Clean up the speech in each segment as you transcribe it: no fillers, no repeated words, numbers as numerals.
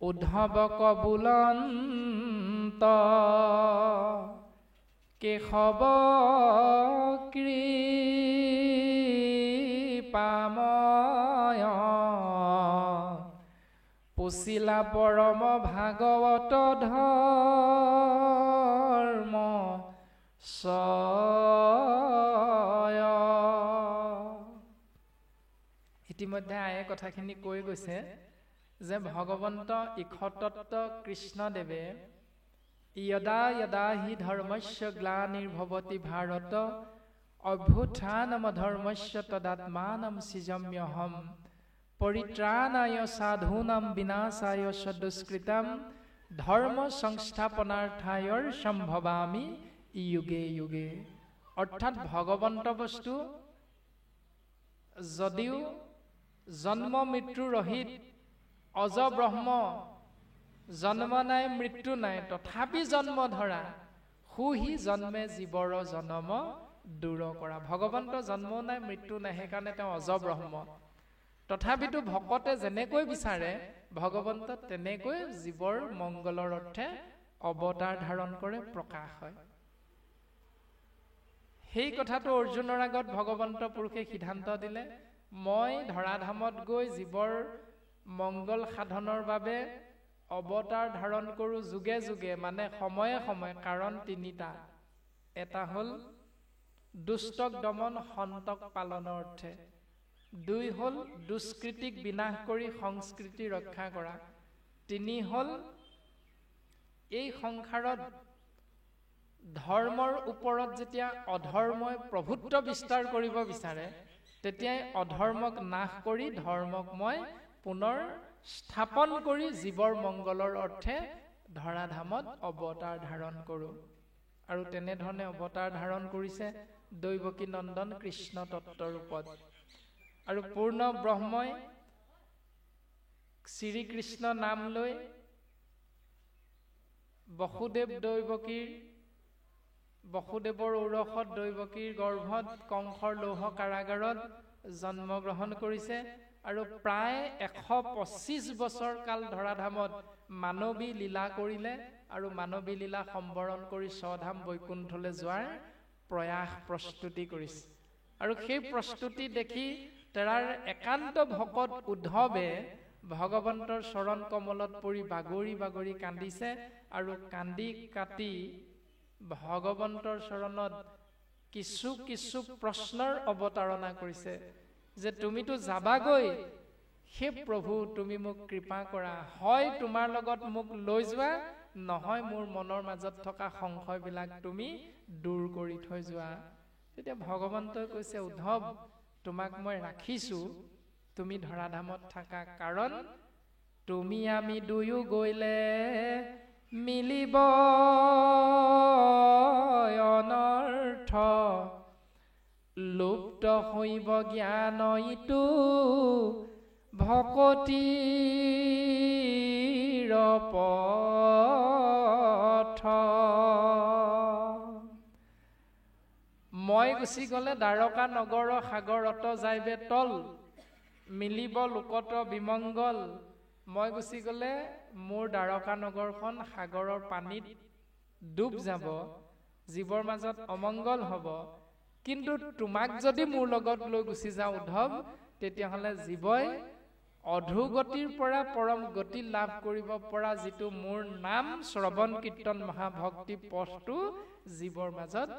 উদ্ধৱ কবুলন্ত কেশৱ কৃপাময় পুছিলা পৰম ভাগৱত ধৰ্ম সয়। ইতিমধ্যে আয়ে কথাখিনি কৈ গৈছে যে ভগৱন্ত ইক্ষতত্ত্ব কৃষ্ণদেৱে यदा यदा हि धर्मस्य ग्लानिर्भवति भारत अभ्युत्थानमधर्मस्य तदात्मानं सृजाम्यहं परित्राणाय साधूनां विनाशाय सदुष्कृतं धर्म संस्थापनार्थाय सम्भवामि युगे युगे। অৰ্থাৎ ভগৱন্ত বস্তু যদিও জন্ম মৃত্যু ৰহিত অজ ব্ৰহ্ম, জন্ম নাই মৃত্যু নাই, তথাপি জন্ম ধৰা সুহি জন্মে জীৱৰ জনম দূৰ কৰা। ভগৱন্ত জন্ম নাই মৃত্যু নাই, সেইকাৰণে তেওঁ অজ ব্ৰহ্ম। তথাপিতো ভকতে যেনেকৈ বিচাৰে ভগৱন্ত তেনেকৈ জীৱৰ মংগলৰ অৰ্থে অৱতাৰ ধাৰণ কৰে, প্ৰকাশ হয়। সেই কথাটো অৰ্জুনৰ আগত ভগৱন্ত পুৰুষে সিদ্ধান্ত দিলে, মই ধৰাধামত গৈ জীৱৰ মংগল সাধনৰ বাবে অৱতাৰ ধাৰণ কৰোঁ যুগে যুগে, মানে সময়ে সময়ে। কাৰণ তিনিটা, এটা হ'ল দুষ্টক দমন সন্তক পালনৰ অৰ্থে, দুই হ'ল দুষ্কৃতিক বিনাশ কৰি সংস্কৃতি ৰক্ষা কৰা, তিনি হ'ল এই সংসাৰত ধৰ্মৰ ওপৰত যেতিয়া অধৰ্মই প্ৰভুত্ব বিস্তাৰ কৰিব বিচাৰে তেতিয়াই অধৰ্মক নাশ কৰি ধৰ্মক মই পুনৰ স্থাপন কৰি জীৱৰ মংগলৰ অৰ্থে ধৰাধামত অৱতাৰ ধাৰণ কৰোঁ। আৰু তেনেধৰণে অৱতাৰ ধাৰণ কৰিছে দৈৱকী নন্দন কৃষ্ণ তত্ত্বৰ ৰূপত। আৰু পূৰ্ণ ব্ৰহ্মই শ্ৰীকৃষ্ণ নাম লৈ বসুদেৱৰ ঔৰসত দৈৱকীৰ গৰ্ভত কংসৰ লৌহ কাৰাগাৰত জন্মগ্ৰহণ কৰিছে। আৰু প্ৰায় 125 বছৰ কাল ধৰাধামত মানৱী লীলা কৰিলে আৰু মানৱী লীলা সম্বৰণ কৰি স্বধাম বৈকুণ্ঠলৈ যোৱাৰ প্ৰস্তুতি কৰিছে। আৰু সেই প্ৰস্তুতি দেখি তেৰাৰ একান্ত ভকত উদ্ধৱে ভগৱন্তৰ চৰণ কমলত পৰি বাগৰি বাগৰি কান্দিছে আৰু কান্দি কাটি ভগৱন্তৰ চৰণত কিছু কিছু প্ৰশ্নৰ অৱতাৰণা কৰিছে যে তুমিতো যাবাগৈ, হে প্ৰভু তুমি মোক কৃপা কৰা, হয় তোমাৰ লগত মোক লৈ যোৱা, নহয় মোৰ মনৰ মাজত থকা সংশয়বিলাক তুমি দূৰ কৰি থৈ যোৱা। তেতিয়া ভগৱন্তই কৈছে, উদ্ধৱ তোমাক মই ৰাখিছো, তুমি ধৰাধামত থাকা, কাৰণ তুমি আমি দুয়ো গৈ মিলিব অনৰ্থ, লুপ্ত হৈব জ্ঞান ইটো ভকতিৰ পথ। মই গুচি গলে দ্বাৰকা নগৰ সাগৰত যাইবে তল, মিলিব লোকত বিমংগল। মই গুচি গলে মোৰ দ্বাৰকা নগৰখন সাগৰৰ পানীত ডুব যাব, জীৱৰ মাজত অমংগল হ'ব। কিন্তু তোমাক যদি মোৰ লগত লৈ গুচি যাওঁ উদ্ধৱ, তেতিয়াহ'লে জীৱই অধোগতিৰ পৰা পৰম গতি লাভ কৰিব পৰা যিটো মোৰ নাম শ্ৰৱণ কীৰ্তন মহাভক্তি পথটো জীৱৰ মাজত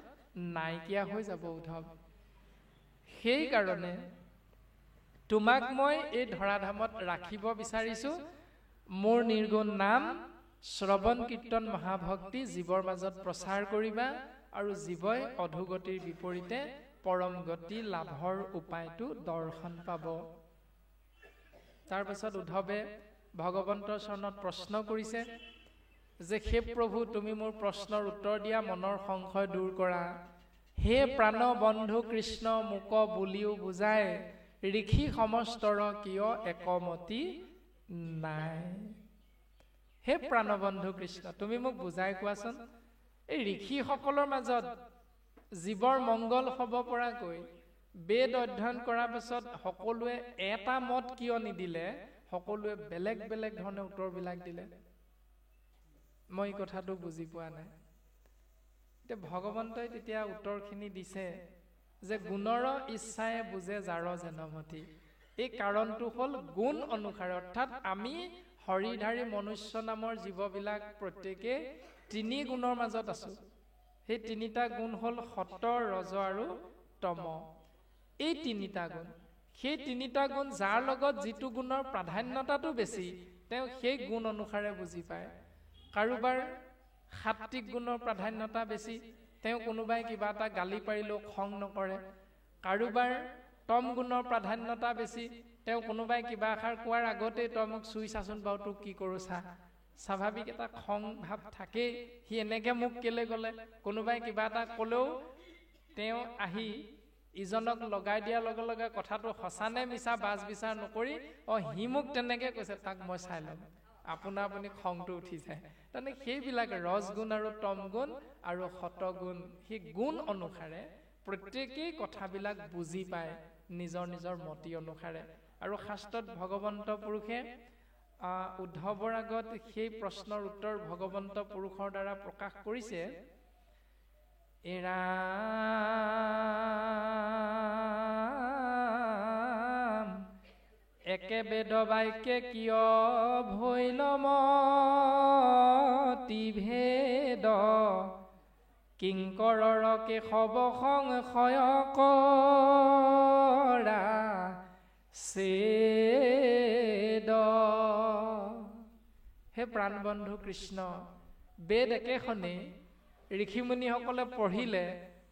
নাইকিয়া হৈ যাব উদ্ধৱ। সেইকাৰণে তোমাক মই এই ধৰাধামত ৰাখিব বিচাৰিছো, মোৰ নিৰ্গুণ নাম শ্ৰৱণ কীৰ্তন মহাভক্তি জীৱৰ মাজত প্ৰচাৰ কৰিবা আৰু জীৱই অধোগতিৰ বিপৰীতে পৰম গতি লাভৰ উপায়টো দৰ্শন পাব। তাৰ পাছত উদ্ধৱে ভগৱন্তৰ চৰণত প্ৰশ্ন কৰিছে যে হে প্ৰভু তুমি মোৰ প্ৰশ্নৰ উত্তৰ দিয়া, মনৰ সংশয় দূৰ কৰা। হে প্ৰাণ বন্ধু কৃষ্ণ মোক বুলিও বুজাই, ঋষি সমস্তৰ কিয় একমতি নাই। হে প্ৰাণবন্ধু কৃষ্ণ তুমি মোক বুজাই কোৱাচোন, এই ঋষিসকলৰ মাজত জীৱৰ মংগল হ'ব পৰাকৈ বেদ অধ্যয়ন কৰাৰ পিছত সকলোৱে এটা মত কিয় নিদিলে, সকলোৱে বেলেগ বেলেগ ধৰণে উত্তৰবিলাক দিলে। মই কথাটো বুজি পোৱা নাই। এতিয়া ভগৱন্তই তেতিয়া উত্তৰখিনি দিছে যে গুণৰ ইচ্ছায়ে বুজে যাৰ যেনমতি। এই কাৰণটো হ'ল গুণ অনুসাৰে, অৰ্থাৎ আমি হৰিধাৰী মনুষ্য নামৰ জীৱবিলাক প্ৰত্যেকে তিনি গুণৰ মাজত আছো। সেই তিনিটা গুণ হ'ল সত, ৰজ আৰু তম। এই তিনিটা গুণ, সেই তিনিটা গুণ যাৰ লগত যিটো গুণৰ প্ৰাধান্যতাটো বেছি তেওঁ সেই গুণ অনুসাৰে বুজি পায়। কাৰোবাৰ সাত্বিক গুণৰ প্ৰাধান্যতা বেছি, তেওঁ কোনোবাই কিবা এটা গালি পাৰিলেও খং নকৰে। কাৰোবাৰ তম গুণৰ প্ৰাধান্যতা বেছি, তেওঁ কোনোবাই কিবা এষাৰ কোৱাৰ আগতেই তই মোক চুই চাচোন বাৰু তোক কি কৰো চা। স্বাভাৱিক এটা খং ভাৱ থাকেই, সি এনেকে মোক কেলে গলে। কোনোবাই কিবা এটা কলেও তেওঁ আহি ইজনক লগাই দিয়াৰ লগে লগে কথাটো সঁচা নে মিছা বাজ বিচাৰ নকৰি সি মোক তেনেকে কৈছে তাক মই চাই ল'ম, আপোনা আপুনি খংটো উঠি যায়। তাৰমানে সেইবিলাক ৰজগুণ আৰু তম গুণ আৰু সতগুণ, সেই গুণ অনুসাৰে প্ৰত্যেকেই কথাবিলাক বুজি পায় নিজৰ নিজৰ মতি অনুসাৰে। আৰু শাস্ত্ৰত ভগৱন্ত পুৰুষে উদ্ধৱৰ আগত সেই প্ৰশ্নৰ উত্তৰ ভগৱন্ত পুৰুষৰ দ্বাৰা প্ৰকাশ কৰিছে। এৰাম একে বেদ বাক্যে কিয় ভৈল মতি ভেদ, কিংকৰৰ কেশৱ সংশয় কৰা ছেদ। হে প্ৰাণবন্ধু কৃষ্ণ, বেদ একেখনেই, ঋষিমুনিসকলে পঢ়িলে,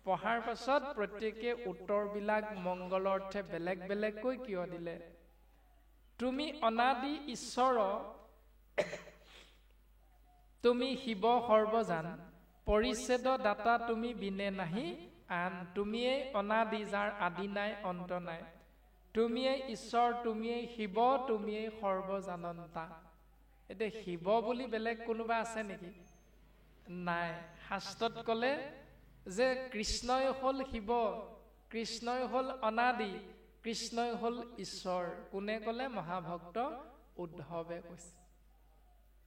পঢ়াৰ পাছত প্ৰত্যেকে উত্তৰবিলাক মংগল অৰ্থে বেলেগ বেলেগকৈ কিয় দিলে? তুমি অনাদি ঈশ্বৰ, তুমি শিৱ সৰ্বজান, পৰিচ্ছেদ দাতা তুমি বিনে নাহি আন। তুমিয়েই অনাদি যাৰ আদি নাই অন্ত নাই, তুমিয়েই ঈশ্বৰ, তুমিয়েই শিৱ, তুমিয়েই সৰ্বজানন্তা। এতিয়া শিৱ বুলি বেলেগ কোনোবা আছে নেকি? নাই। শাস্ত্ৰত ক'লে যে কৃষ্ণই হ'ল শিৱ, কৃষ্ণই হ'ল অনাদি, কৃষ্ণই হ'ল ঈশ্বৰ। কোনে ক'লে? মহাভক্ত উদ্ধৱে কৈছে।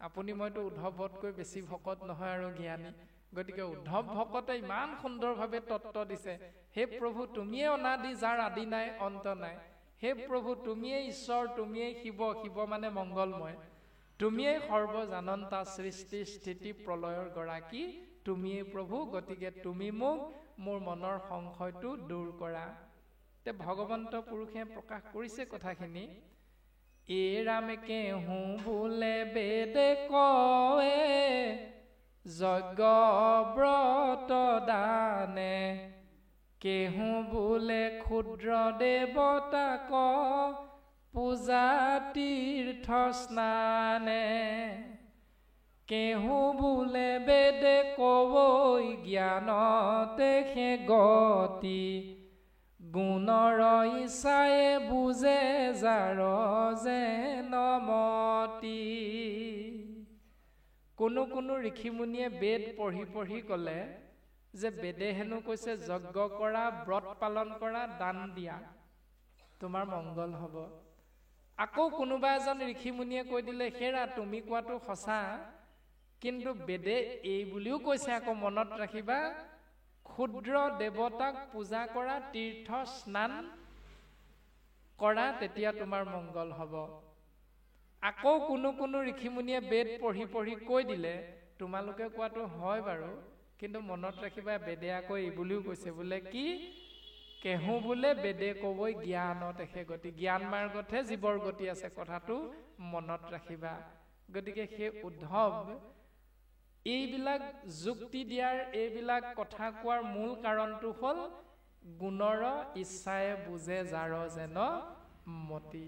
আপুনি মইতো উদ্ধৱতকৈ বেছি ভকত নহয় আৰু জ্ঞানী, গতিকে উদ্ধৱ ভকতে ইমান সুন্দৰভাৱে তত্ত্ব দিছে। হে প্ৰভু তুমিয়ে অনাদি যাৰ আদি নাই অন্ত নাই, হে প্ৰভু তুমিয়ে ঈশ্বৰ, তুমিয়ে শিৱ, শিৱ মানে মংগলময়, তুমিয়ে সৰ্বজানন্তা, সৃষ্টি স্থিতি প্ৰলয়ৰ গৰাকী তুমিয়ে প্ৰভু, গতিকে তুমি মোক মোৰ মনৰ সংশয়টো দূৰ কৰা। তে ভগৱন্ত পুৰুষে প্ৰকাশ কৰিছে কথাখিনি। এৰাম কেহু বোলে বেদে কয়ে, যজ্ঞ ব্ৰত দানে, কেহু বোলে ক্ষুদ্ৰ দেৱতাক পূজা তীৰ্থ স্নানে, কেহু বোলে বেদে কবৈ জ্ঞানতে সে গতি, গুণৰ ইচ্ছায়ে বুজে যাৰ যেনমতি। কোনো কোনো ঋষিমুনিয়ে বেদ পঢ়ি পঢ়ি ক'লে যে বেদে হেনো কৈছে যজ্ঞ কৰা, ব্ৰত পালন কৰা, দান দিয়া, তোমাৰ মংগল হ'ব। আকৌ কোনোবা এজন ঋষিমুনিয়ে কৈ দিলে হেৰা তুমি কোৱাটো সঁচা, কিন্তু বেদে এই বুলিও কৈছে আকৌ মনত ৰাখিবা, ক্ষুদ্ৰ দেৱতাক পূজা কৰা, তীৰ্থ স্নান কৰা, তেতিয়া তোমাৰ মংগল হ'ব। আকৌ কোনো কোনো ঋষিমুনিয়ে বেদ পঢ়ি পঢ়ি কৈ দিলে তোমালোকে কোৱাটো হয় বাৰু, কিন্তু মনত ৰাখিবা বেদে আকৌ এই বুলিও কৈছে বোলে কি, কেহু বোলে বেদে কবৈ জ্ঞানত এসে গতি, জ্ঞান মাৰ্গতহে জীৱৰ গতি আছে, কথাটো মনত ৰাখিবা। গতিকে সেই উদ্ধৱ এইবিলাক যুক্তি দিয়াৰ, এইবিলাক কথা কোৱাৰ মূল কাৰণটো হ'ল গুণৰ ইচ্ছায়ে বুজে যাৰ যেন মতি।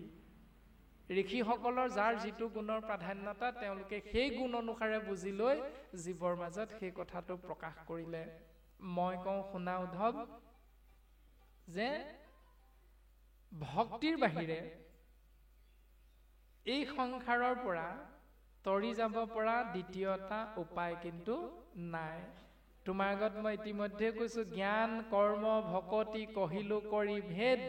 ঋষিসকলৰ যাৰ যিটো গুণৰ প্ৰাধান্যতা তেওঁলোকে সেই গুণ অনুসাৰে বুজি লৈ জীৱৰ মাজত সেই কথাটো প্ৰকাশ কৰিলে। মই কওঁ শুনা উদ্ধৱ, যে ভক্তিৰ বাহিৰে এই সংসাৰৰ পৰা তৰি যাব পৰা দ্বিতীয়টা উপায় কিন্তু নাই। তোমাৰ আগত মই ইতিমধ্যে কৈছো, জ্ঞান কৰ্ম ভকতি কহিলো কৰি ভেদ,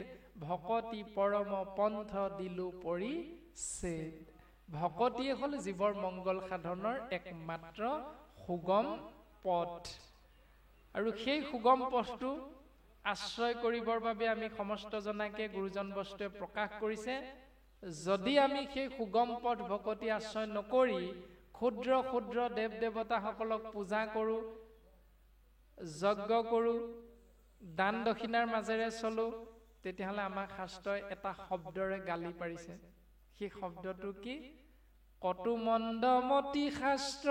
ভকতি পৰম পন্থ দিলো পৰি ছেদ। ভকতিয়ে হ'ল জীৱৰ মংগল সাধনৰ একমাত্ৰ সুগম পথ। আৰু সেই সুগম পথটো আশ্ৰয় কৰিবৰ বাবে আমি সমস্ত জনাকে গুৰুজন বস্তুৱে প্ৰকাশ কৰিছে। যদি আমি সেই সুগম পথ ভকতি আশ্ৰয় নকৰি ক্ষুদ্ৰ ক্ষুদ্ৰ দেৱ দেৱতাসকলক পূজা কৰোঁ, যজ্ঞ কৰোঁ, দান দক্ষিণাৰ মাজেৰে চলো, তেতিয়াহ'লে আমাক শাস্ত্ৰই এটা শব্দৰে গালি পাৰিছে। সেই শব্দটো কি? কটু মন্দমতি শাস্ত্ৰ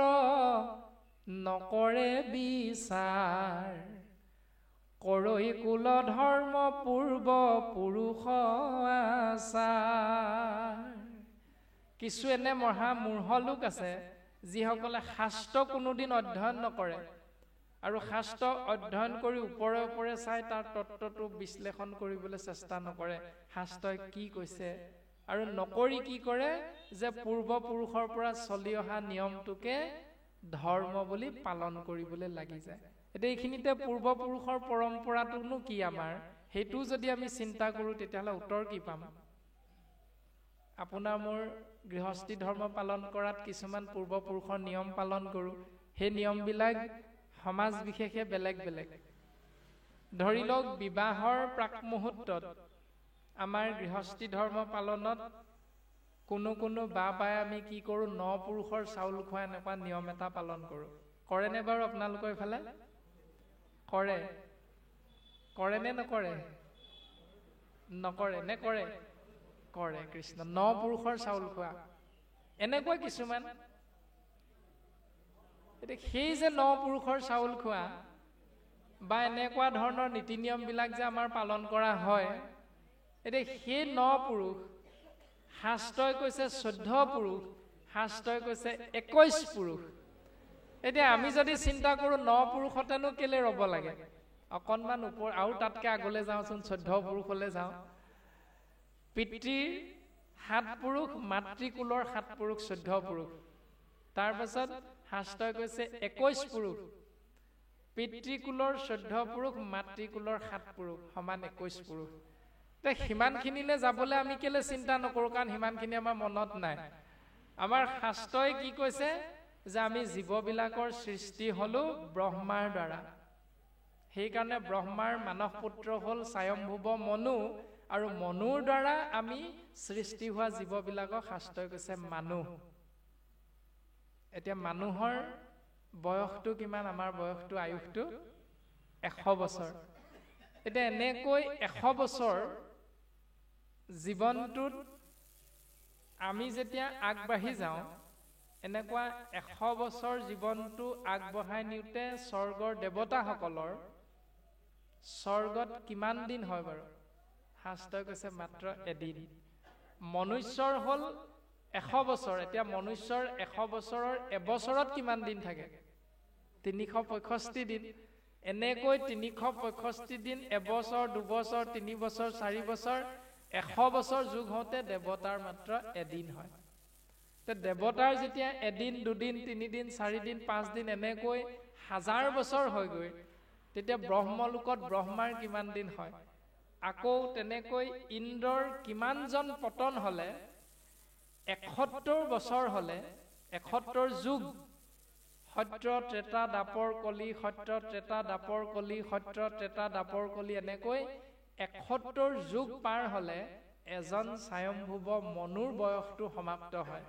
নকৰে বিচাৰ, কৰৈ কুল ধৰ্ম পূৰ্ব পুৰুষ আচাৰ। কিছু এনে মহা মূৰ্খ লোক আছে যিসকলে শাস্ত্ৰ কোনোদিন অধ্যয়ন নকৰে আৰু শাস্ত্ৰ অধ্যয়ন কৰি ওপৰে ওপৰে চাই তাৰ তত্ত্বটো বিশ্লেষণ কৰিবলৈ চেষ্টা নকৰে, শাস্ত্ৰই কি কৈছে, আৰু নকৰি কি কৰে যে পূৰ্বপুৰুষৰ পৰা চলি অহা নিয়মটোকে ধৰ্ম বুলি পালন কৰিবলৈ লাগি যায়। এতিয়া এইখিনিতে পূৰ্বপুৰুষৰ পৰম্পৰাটোনো কি আমাৰ, সেইটো যদি আমি চিন্তা কৰোঁ তেতিয়াহ'লে উত্তৰ কি পাম? আপোনাৰ মোৰ গৃহস্থী ধৰ্ম পালন কৰাত কিছুমান পূৰ্বপুৰুষৰ নিয়ম পালন কৰোঁ। সেই নিয়মবিলাক সমাজ বিশেষে বেলেগ বেলেগ। ধৰি লওক বিবাহৰ প্ৰাক মুহূৰ্তত আমাৰ গৃহস্থী ধৰ্ম পালনত কোনো বাই আমি কি কৰোঁ, ন পুৰুষৰ চাউল খোৱা এনেকুৱা নিয়ম এটা পালন কৰোঁ। কৰেনে বাৰু আপোনালোকৰ এইফালে? কৰে? কৰেনে নকৰে? নকৰে নে কৰে? কৰে। কৃষ্ণ। ন পুৰুষৰ চাউল খোৱা এনেকুৱা কিছুমান। এতিয়া সেই যে ন পুৰুষৰ চাউল খোৱা বা এনেকুৱা ধৰণৰ নীতি নিয়মবিলাক যে আমাৰ পালন কৰা হয়, এতিয়া সেই ন পুৰুষ, শাস্ত্ৰই কৈছে 14 পুৰুষ, শাস্ত্ৰই কৈছে 21 পুৰুষ। এতিয়া আমি যদি চিন্তা কৰোঁ 9 পুৰুষতেনো কেলে ৰ'ব লাগে, অকণমান ওপৰ আৰু তাতকৈ আগলৈ যাওঁচোন, 14 পুৰুষলৈ যাওঁ। পিতৃৰ 7 পুৰুষ, মাতৃকুলৰ 7 পুৰুষ, 14 পুৰুষ। তাৰপাছত শাস্ত্ৰই কৈছে 21 পুৰুষ, পিতৃকুলৰ 14 পুৰুষ, মাতৃকুলৰ 7 পুৰুষ, সমান 21 পুৰুষ। সিমানখিনিলৈ যাবলৈ আমি কেলে চিন্তা নকৰোঁ? কাৰণ সিমানখিনি আমাৰ মনত নাই। আমাৰ শাস্ত্ৰই কি কৈছে যে আমি জীৱবিলাকৰ সৃষ্টি হ'লো ব্ৰহ্মাৰ দ্বাৰা। সেইকাৰণে ব্ৰহ্মাৰ মানস পুত্ৰ হ'ল স্বয়ম্ভুৱ মনু, আৰু মনুৰ দ্বাৰা আমি সৃষ্টি হোৱা জীৱবিলাকক শাস্ত্ৰই কৈছে মানুহ। এতিয়া মানুহৰ বয়সটো কিমান? আমাৰ বয়সটো, আয়ুসটো 100 বছৰ। এতিয়া এনেকৈ 100 বছৰ জীৱনটোত আমি যেতিয়া আগবাঢ়ি যাওঁ, এনেকুৱা 100 বছৰ জীৱনটো আগবঢ়াই নিওঁতে স্বৰ্গৰ দেৱতাসকলৰ স্বৰ্গত কিমান দিন হয় বাৰু? শাস্ত্ৰই কৈছে মাত্ৰ এদিন। মনুষ্যৰ হ'ল 100 বছৰ। এতিয়া মনুষ্যৰ 100 বছৰৰ এবছৰত কিমান দিন থাকে? 365 দিন। এনেকৈ 365 দিন, এবছৰ, 2 বছৰ, 3 বছৰ, 4 বছৰ, 100 বছৰ যোগ হওঁতে দেৱতাৰ মাত্ৰ এদিন হয়। দেৱতাৰ যেতিয়া এদিন, 2 দিন, 3 দিন, 4 দিন, 5 দিন এনেকৈ 1000 বছৰ হয়গৈ, তেতিয়া ব্ৰহ্মলোকত ব্ৰহ্মাৰ কিমান দিন হয়? আকৌ তেনেকৈ ইন্দ্ৰৰ কিমানজন পতন হ'লে? 71 বছৰ হ'লে, 71 যুগ, সত্য ত্ৰেতা দাপৰ কলি, সত্য ত্ৰেতা দাপৰ কলি, সত্য ত্ৰেতা দাপৰ কলি, এনেকৈ 71 যুগ পাৰ হ'লে এজন স্বয়ম্ভুৱ মনুৰ বয়সটো সমাপ্ত হয়।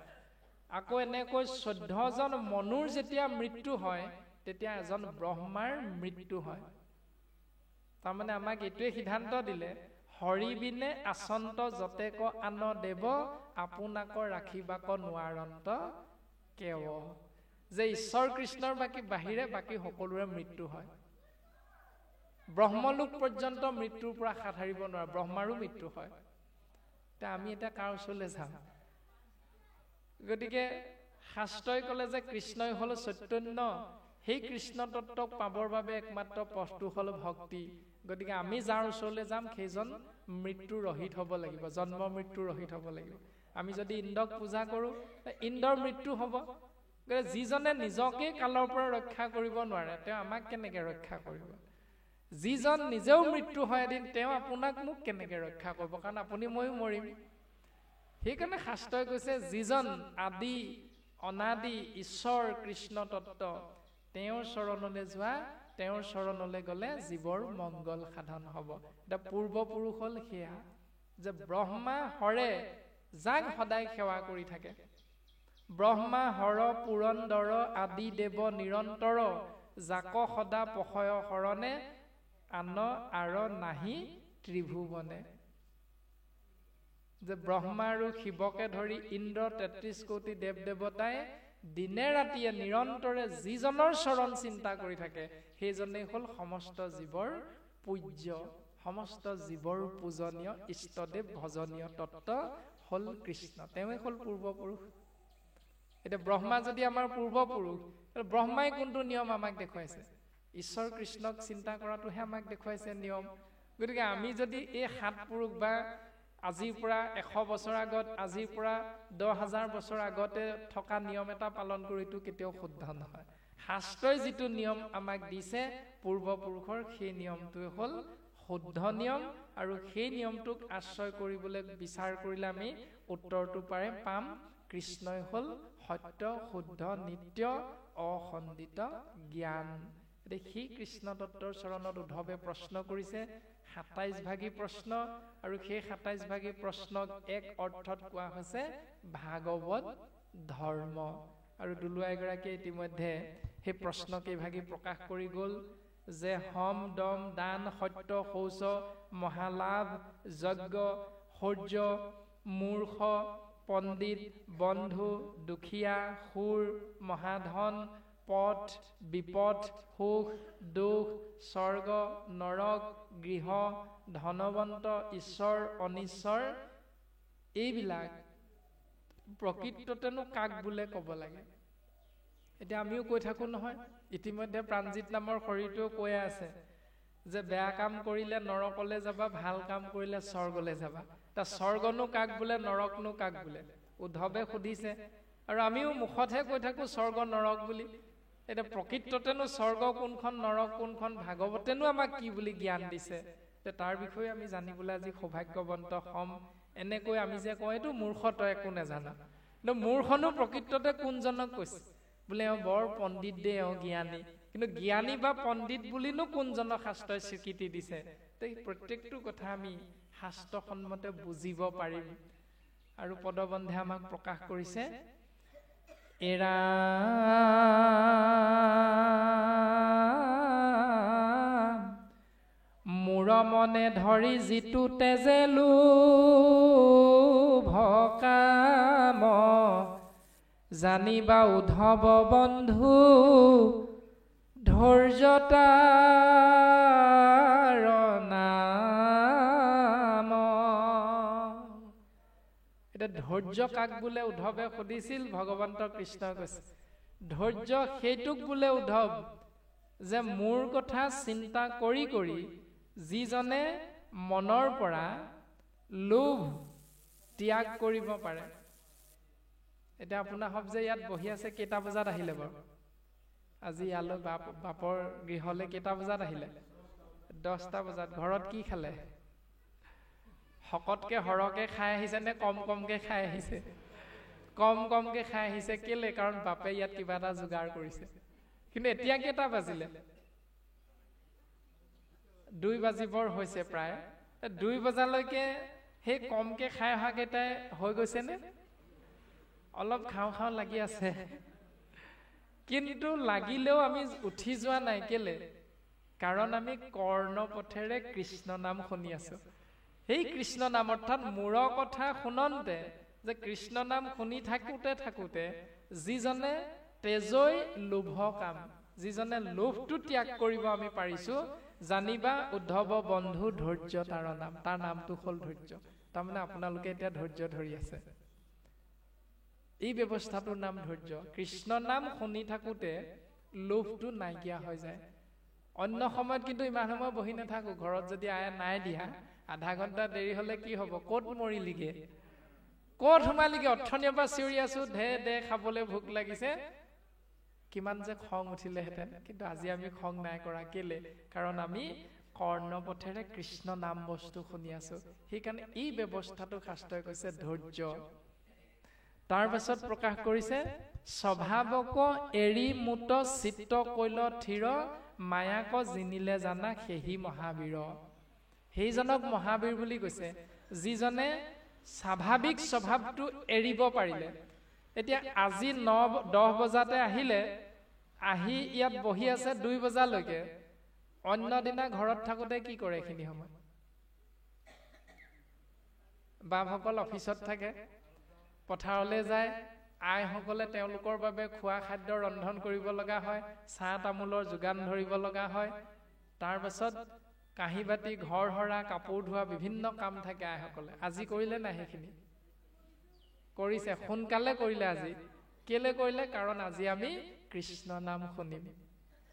আকৌ এনেকৈ 14জন মনুৰ যেতিয়া মৃত্যু হয়, তেতিয়া এজন ব্ৰহ্মাৰ মৃত্যু হয়। তাৰমানে আমাক এইটোৱে সিদ্ধান্ত দিলে, হৰি বিনে আচন্ত যতেক আন দেৱ, আপোনাক ৰাখিবাক নোৱাৰন্ত কেৱ। যে ঈশ্বৰ কৃষ্ণৰ বাহিৰে বাকী সকলোৰে মৃত্যু হয়। ব্ৰহ্মলোক পৰ্যন্ত মৃত্যুৰ পৰা হাত সাৰিব নোৱাৰে, ব্ৰহ্মাৰো মৃত্যু হয়। আমি এতিয়া কাৰ ওচৰলৈ যাম? গতিকে শাস্ত্ৰই ক'লে যে কৃষ্ণই হ'ল চৈতন্য, সেই কৃষ্ণ তত্ত্বক পাবৰ বাবে একমাত্ৰ পথটো হ'ল ভক্তি। গতিকে আমি যাৰ ওচৰলৈ যাম সেইজন মৃত্যু ৰহিত হ'ব লাগিব, জন্ম মৃত্যু ৰহিত হ'ব লাগিব। আমি যদি ইন্দ্ৰক পূজা কৰোঁ, ইন্দ্ৰৰ মৃত্যু হ'ব। যিজনে নিজকে কালৰ পৰা ৰক্ষা কৰিব নোৱাৰে, তেওঁ আমাক কেনেকৈ ৰক্ষা কৰিব? যিজন নিজেও মৃত্যু হয় এদিন, তেওঁ আপোনাক মোক কেনেকৈ ৰক্ষা কৰিব? কাৰণ আপুনি ময়ো মৰিম। সেইকাৰণে শাস্ত্ৰই কৈছে যিজন আদি অনাদি ঈশ্বৰ কৃষ্ণ তত্ত্ব তেওঁৰ চৰণলৈ যোৱা, তেওঁৰ চৰণলৈ গ'লে জীৱৰ মংগল সাধন হ'ব। এতিয়া পূৰ্বপুৰুষ হ'ল সেয়া যে ব্ৰহ্মা হৰে যাক সদায় সেৱা কৰি থাকে, ব্ৰহ্মা হৰ পুৰন্দৰ আদি দেৱ নিৰন্তৰ জাক সদা পশয় শৰণে আন আৰ নাহি ত্ৰিভুৱনে। যে ব্ৰহ্মা আৰু শিৱকে ধৰি ইন্দ্ৰ ৩৩ কোটি দেৱ দেৱতাই দিনে ৰাতিয়ে নিৰন্তৰে যিজনৰ চৰণ চিন্তা কৰি থাকে সেইজনেই হ'ল সমস্ত জীৱৰ পূজ্য, সমস্ত জীৱৰ পূজনীয় ইষ্টদেৱ ভজনীয় তত্ত্ব হ'ল কৃষ্ণ, তেওঁৱেই হ'ল পূৰ্বপুৰুষ। এতিয়া ব্ৰহ্মা যদি আমাৰ পূৰ্বপুৰুষ, ব্ৰহ্মাই কোনটো নিয়ম আমাক দেখুৱাইছে? ঈশ্বৰ কৃষ্ণক চিন্তা কৰাটোহে আমাক দেখুৱাইছে নিয়ম। গতিকে আমি যদি এই ৭ পুৰুষ বা আজিৰ পৰা ১০০ বছৰ আগত, আজিৰ পৰা ১০,০০০ বছৰ আগতে থকা নিয়ম এটা পালন কৰিটো কেতিয়াও শুদ্ধ নহয়। শাস্ত্ৰই যিটো নিয়ম আমাক দিছে পূৰ্বপুৰুষৰ, সেই নিয়মটোৱে হ'ল শুদ্ধ নিয়ম, আৰু সেই নিয়মটোক আশ্ৰয় কৰিবলৈ বিচাৰ কৰিলে আমি উত্তৰটো পাম কৃষ্ণই হ'ল সত্য শুদ্ধ নিত্য অখণ্ডিত জ্ঞান। সেই কৃষ্ণ তত্ত্বৰ চৰণত উদ্ধৱে প্ৰশ্ন কৰিছে ২৭ ভাগী প্ৰশ্ন, আৰু সেই ২৭ ভাগী প্ৰশ্নক এক অৰ্থত কোৱা হৈছে ভাগৱত ধৰ্ম। আৰু দুলুৱা এগৰাকীয়ে ইতিমধ্যে সেই প্ৰশ্নকেইভাগী প্ৰকাশ কৰি গ'ল যে হম দম দান সত্য শৌচ মহালাভ যজ্ঞ শৌৰ্য মূৰ্খ পণ্ডিত বন্ধু দুখীয়া সুৰ মহাধন পথ বিপদ সুখ দুখ স্বৰ্গ নৰক গৃহ ধনৱন্ত ঈশ্বৰ অনিশ্বৰ, এইবিলাক প্ৰকৃততেনো কাক বোলে ক'ব লাগে? এতিয়া আমিও কৈ থাকো নহয়, ইতিমধ্যে প্ৰাণজিৎ নামৰ শৰীৰটোও কৈ আছে যে বেয়া কাম কৰিলে নৰকলৈ যাবা, ভাল কাম কৰিলে স্বৰ্গলৈ যাবা। তা স্বৰ্গনো কাক বোলে, নৰকনো কাক বোলে? উদ্ধৱে সুধিছে, আৰু আমিও মুখতহে কৈ থাকো স্বৰ্গ নৰক বুলি। এতিয়া প্ৰকৃততেনো স্বৰ্গ কোনখন নৰক কোনখন, ভাগৱতেনো আমাক কি বুলি জ্ঞান দিছে? তাৰ বিষয়ে আমি জানিবলৈ আজি সৌভাগ্যৱন্ত হম। এনেকৈ আমি যে কওঁ এইটো মূৰ্খ তই একো নেজানা, কিন্তু মূৰ্খনো প্ৰকৃততে কোনজনক কৈছে? বোলে এওঁ বৰ পণ্ডিত দে, এওঁ জ্ঞানী, কিন্তু জ্ঞানী বা পণ্ডিত বুলিনো কোনজনক শাস্ত্ৰই স্বীকৃতি দিছে? প্ৰত্যেকটো কথা আমি শাস্ত্ৰসন্মতে বুজিব পাৰিম। আৰু পদবন্ধে আমাক প্ৰকাশ কৰিছে এৰা মোৰ মনে ধৰি যিটো তেজেলো ভকাম জানিবা উদ্ধৱ বন্ধু ধৈৰ্যতাৰ নাম। এতিয়া ধৈৰ্য কাক বোলে উদ্ধৱে সুধিছিল, ভগৱন্ত কৃষ্ণই কৈছে ধৈৰ্য সেইটোক বোলে উদ্ধৱ যে মোৰ কথা চিন্তা কৰি কৰি যিজনে মনৰ পৰা লোভ ত্যাগ কৰিব পাৰে। এতিয়া আপোনাৰ সব যে ইয়াত বহি আছে, কেইটা বজাত আহিলে বাৰু? আজি ইয়ালৈ বাপৰ গৃহলৈ কেইটা বজাত আহিলে? 10টা বজাত। ঘৰত কি খালে? শকতকে সৰহকে খাই আহিছে নে কম কমকে খাই আহিছে? কম কমকে খাই আহিছে। কেলে? কাৰণ বাপে ইয়াত কিবা এটা যোগাৰ কৰিছে। কিন্তু এতিয়া কেইটা বাজিলে? 2 বাজিবৰ হৈছে প্ৰায়। 2 বজালৈকে সেই কমকে খাই অহা কেইটাই হৈ গৈছে নে? অলপ খাওঁ খাওঁ লাগি আছে, কিন্তু লাগিলেও আমি উঠি যোৱা নাই। কেলে? কাৰণ আমি কৰ্ণপথেৰে কৃষ্ণ নাম শুনি আছো। সেই কৃষ্ণ নাম অৰ্থাৎ মূৰৰ কথা শুনন্তে, যে কৃষ্ণ নাম শুনি থাকোতে যিজনে তেজৈ লোভ কাম, যিজনে লোভটো ত্যাগ কৰিব আমি পাৰিছো, জানিবা উদ্ধৱ বন্ধু ধৈৰ্য তাৰ নাম। তাৰ নামটো হ'ল ধৈৰ্য। তাৰমানে আপোনালোকে এতিয়া ধৈৰ্য ধৰি আছে। এই ব্যৱস্থাটোৰ নাম ধৈৰ্য। কৃষ্ণ নাম শুনি থাকোতে লোভটো নাইকিয়া হৈ যায়। অন্য সময়ত কিন্তু ইমান সময় বহি নাথাকো। ঘৰত যদি আয়ে নাই দিয়া, আধা ঘন্টা দেৰি হলে কি হব? ক'ত মৰিলিগে, ক'ত সোমালিগে? অথনিৰ পৰা চিঞৰি আছো, দে খাবলৈ ভোক লাগিছে। কিমান যে খং উঠিলেহেঁতেন, কিন্তু আজি আমি খং নাই কৰা। কেলে? কাৰণ আমি কৰ্ণপথেৰে কৃষ্ণ নাম বস্তু শুনি আছো। সেইকাৰণে এই ব্যৱস্থাটো শাস্ত্ৰই কৈছে ধৈৰ্য। তাৰ পাছত প্ৰকাশ কৰিছে স্বভাৱক এৰি মুত চিত্ত কৈল থিৰ মায়াক জিনিলে জানা সেহি মহাবীৰ। সেইজনক মহাবীৰ বুলি কৈছে যিজনে স্বাভাৱিক স্বভাৱটো এৰিব পাৰিলে। এতিয়া আজি 9-10 বজাতে আহিলে, আহি ইয়াত বহি আছে 2 বজালৈকে। অন্য দিনা ঘৰত থাকোতে কি কৰে? এইখিনি সময় বাপসকল অফিচত থাকে, পথাৰলৈ যায়, আইসকলে তেওঁলোকৰ বাবে খোৱা খাদ্য ৰন্ধন কৰিব লগা হয়, চাহ তামোলৰ যোগান ধৰিব লগা হয়। তাৰ পাছত কাঁহী বাতি, ঘৰ সৰা, কাপোৰ ধোৱা, বিভিন্ন কাম থাকে আইসকলে। আজি কৰিলে নাই? সেইখিনি কৰিছে, সোনকালে কৰিলে। আজি কেলে কৰিলে? কাৰণ আজি আমি কৃষ্ণ নাম শুনিম।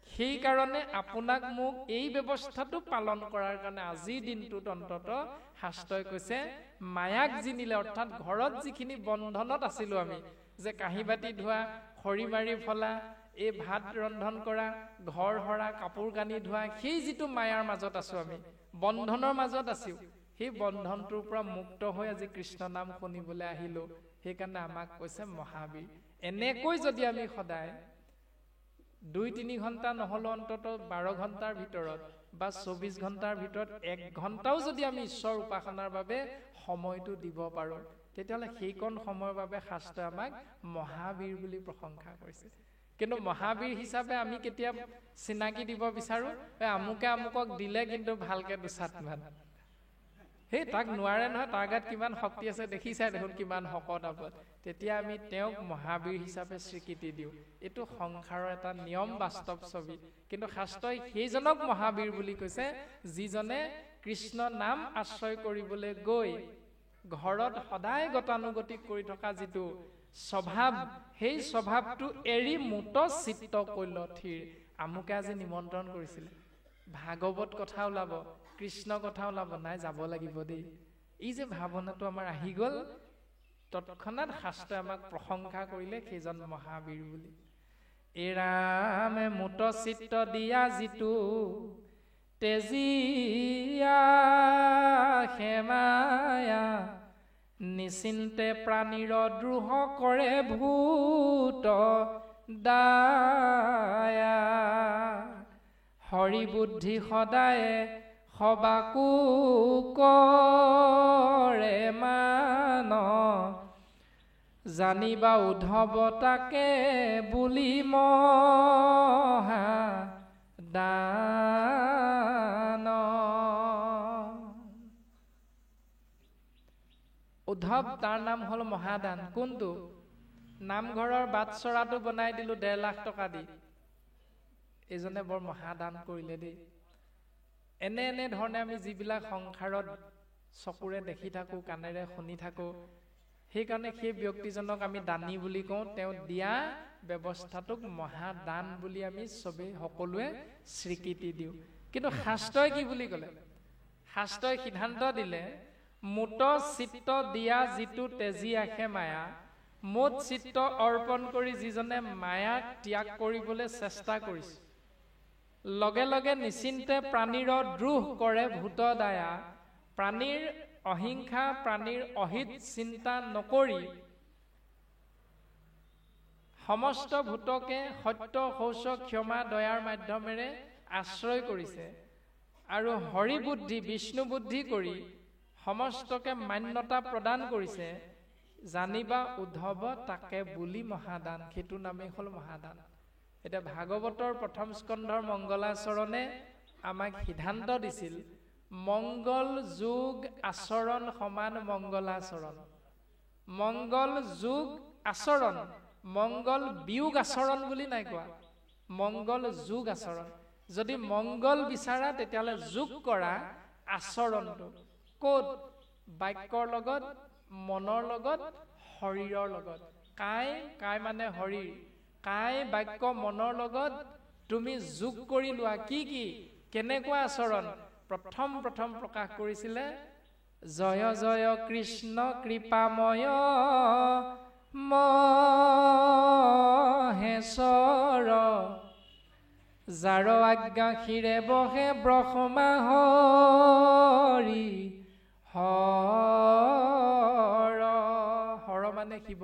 সেইকাৰণে আপোনাক মোক এই ব্যৱস্থাটো পালন কৰাৰ কাৰণে আজিৰ দিনটোত অন্তত শাস্ত্ৰই কৈছে মায়াক জিনিলে, অৰ্থাৎ ঘৰত যিখিনি বন্ধনত আছিলো আমি, যে কাঁহী বাতি ধোৱা, খৰি মাৰি ফলা, এই ভাত ৰন্ধন কৰা, ঘৰ সৰা, কাপোৰ কানি ধোৱা, সেই যিটো মায়াৰ মাজত আছো আমি, বন্ধনৰ মাজত আছো, সেই বন্ধনটোৰ পৰা মুক্ত হৈ আজি কৃষ্ণ নাম শুনিবলৈ আহিলো। সেইকাৰণে আমাক কৈছে মহাবীৰ। এনেকৈ যদি আমি সদায় 2-3 ঘণ্টা নহ'লেও অন্তত 12 ঘণ্টাৰ ভিতৰত বা 24 ঘণ্টাৰ ভিতৰত 1 ঘণ্টাও যদি আমি ঈশ্বৰ উপাসনাৰ বাবে সময়টো দিব পাৰো, তেতিয়াহ'লে সেইকণ সময়ৰ বাবে শাস্ত্ৰই আমাক মহাবীৰ বুলি প্ৰশংসা কৰিছে। কিন্তু মহাবীৰ হিচাপে আমি কেতিয়া চিনাকি দিব বিচাৰো? আমুকে আমুকক দিলে কিন্তু ভালকে দুচাত মান, সেই তাক নোৱাৰে নহয়, তাৰ গাত কিমান শক্তি আছে দেখিছাই দেখোন, কিমান শকত আপদ। তেতিয়া আমি তেওঁক মহাবীৰ হিচাপে স্বীকৃতি দিওঁ। এইটো সংসাৰৰ এটা নিয়ম, বাস্তৱ ছবি। কিন্তু শাস্ত্ৰই সেইজনক মহাবীৰ বুলি কৈছে যিজনে কৃষ্ণ নাম আশ্ৰয় কৰিবলৈ গৈ ঘৰত সদায় গতানুগতিক কৰি থকা যিটো স্বভাৱ, সেই স্বভাৱটো এৰি মুত চিত্ত কৈল থিৰ। আমুকে আজি নিমন্ত্ৰণ কৰিছিলে, ভাগৱত কথা ওলাব, কৃষ্ণ কথা ওলাব, নাই যাব লাগিব দেই, এই যে ভাৱনাটো আমাৰ আহি গ'ল, তৎক্ষণাৎ শাস্ত্ৰই আমাক প্ৰশংসা কৰিলে সেইজন মহাবীৰ বুলি। এৰামে মুত চিত্ত দিয়া যিটো তেজিয়া হেমায়া, নিচিন্তে প্ৰাণীৰ দ্ৰোহ কৰে ভূত দায়া। হৰি বুদ্ধি সদায়ে সবাকো কৰে মান, জানিবা উদ্ধৱ তাকে বুলি মহা দান। উদ্ধৱ তাৰ নাম হল মহাদান। কোনটো? নামঘৰৰ বাটচৰাটো বনাই দিলো 1.5 লাখ টকা দি, এইজনে বৰ মহাদান কৰিলে দেই। এনে ধৰণে আমি যিবিলাক সংসাৰত চকুৰে দেখি থাকো, কাণেৰে শুনি থাকো, সেইকাৰণে সেই ব্যক্তিজনক আমি দানী বুলি কওঁ। তেওঁ দিয়া ব্যৱস্থাটোক মহাদান বুলি আমি চবেই সকলোৱে স্বীকৃতি দিওঁ। কিন্তু শাস্ত্ৰই কি বুলি ক'লে? শাস্ত্ৰই সিদ্ধান্ত দিলে মুত চিত্ত দিয়া যিটো তেজি আখে মায়া, মুত চিত্ত অৰ্পণ কৰি যিজনে মায়াক ত্যাগ কৰিবলৈ চেষ্টা কৰিছে, লগে লগে নিচিন্তে প্ৰাণীৰ দ্ৰোহ কৰে ভূত দায়া, প্ৰাণীৰ অহিংসা, প্ৰাণীৰ অহিত চিন্তা নকৰি সমস্ত ভূতকে সত্য শৌচ ক্ষমা দয়াৰ মাধ্যমেৰে আশ্ৰয় কৰিছে আৰু হৰি বুদ্ধি, বিষ্ণু বুদ্ধি কৰি সমস্তকে মান্যতা প্ৰদান কৰিছে। জানিবা উদ্ধৱ তাকে বুলি মহাদান, সেইটো নামেই হল মহাদান। এতিয়া ভাগৱতৰ 1ম স্কন্ধৰ মংগলাচৰণে আমাক সিদ্ধান্ত দিছিল মংগল যোগ আচৰণ সমান মংগলাচৰণ। মংগল যোগ আচৰণ, মংগল বিয়োগ আচৰণ বুলি নাই কোৱা, মংগল যোগ আচৰণ। যদি মংগল বিচাৰা তেতিয়াহ'লে যোগ কৰা আচৰণটো ক'ত? বাক্যৰ লগত, মনৰ লগত, শৰীৰৰ লগত। কায় মানে শৰীৰ, কায় বাক্য মনৰ লগত তুমি যোগ কৰি লোৱা। কি কেনেকুৱা আচৰণ? প্ৰথম প্ৰকাশ কৰিছিলে জয় জয় কৃষ্ণ কৃপাময় মহেশ্বৰ, যাৰ আজ্ঞা শিৰে বহে ব্ৰহ্মা হৰি হৰ। হৰ মানে শিৱ,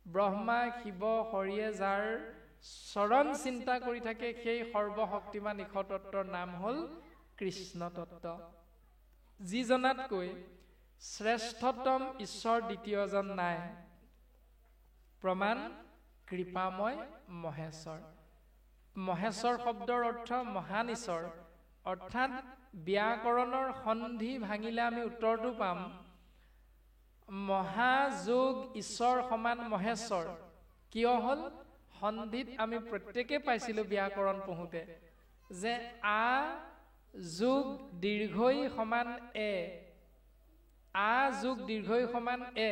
ব্ৰহ্মা শিৱ হৰিয়ে যাৰ চৰণ চিন্তা কৰি থাকে সেই সৰ্বশক্তিমান ঈশ্বৰ তত্ত্বৰ নাম হ'ল কৃষ্ণ তত্ত্ব। যিজনাতকৈ শ্ৰেষ্ঠতম ঈশ্বৰ দ্বিতীয়জন নাই। প্ৰমাণ কৃপাময় মহেশ্বৰ। মহেশ্বৰ শব্দৰ অৰ্থ মহান ঈশ্বৰ, অৰ্থাৎ ব্যাকৰণৰ সন্ধি ভাঙিলে আমি উত্তৰটো পাম মহাযোগ ঈশ্বৰ সমান মহেশ্বৰ। কিয় হ'ল? সন্ধিত আমি প্ৰত্যেকে পাইছিলোঁ ব্যাকৰণ পঢ়োঁতে যে আ যোগ দীৰ্ঘই সমান এ, আ যোগ দীৰ্ঘই সমান এ।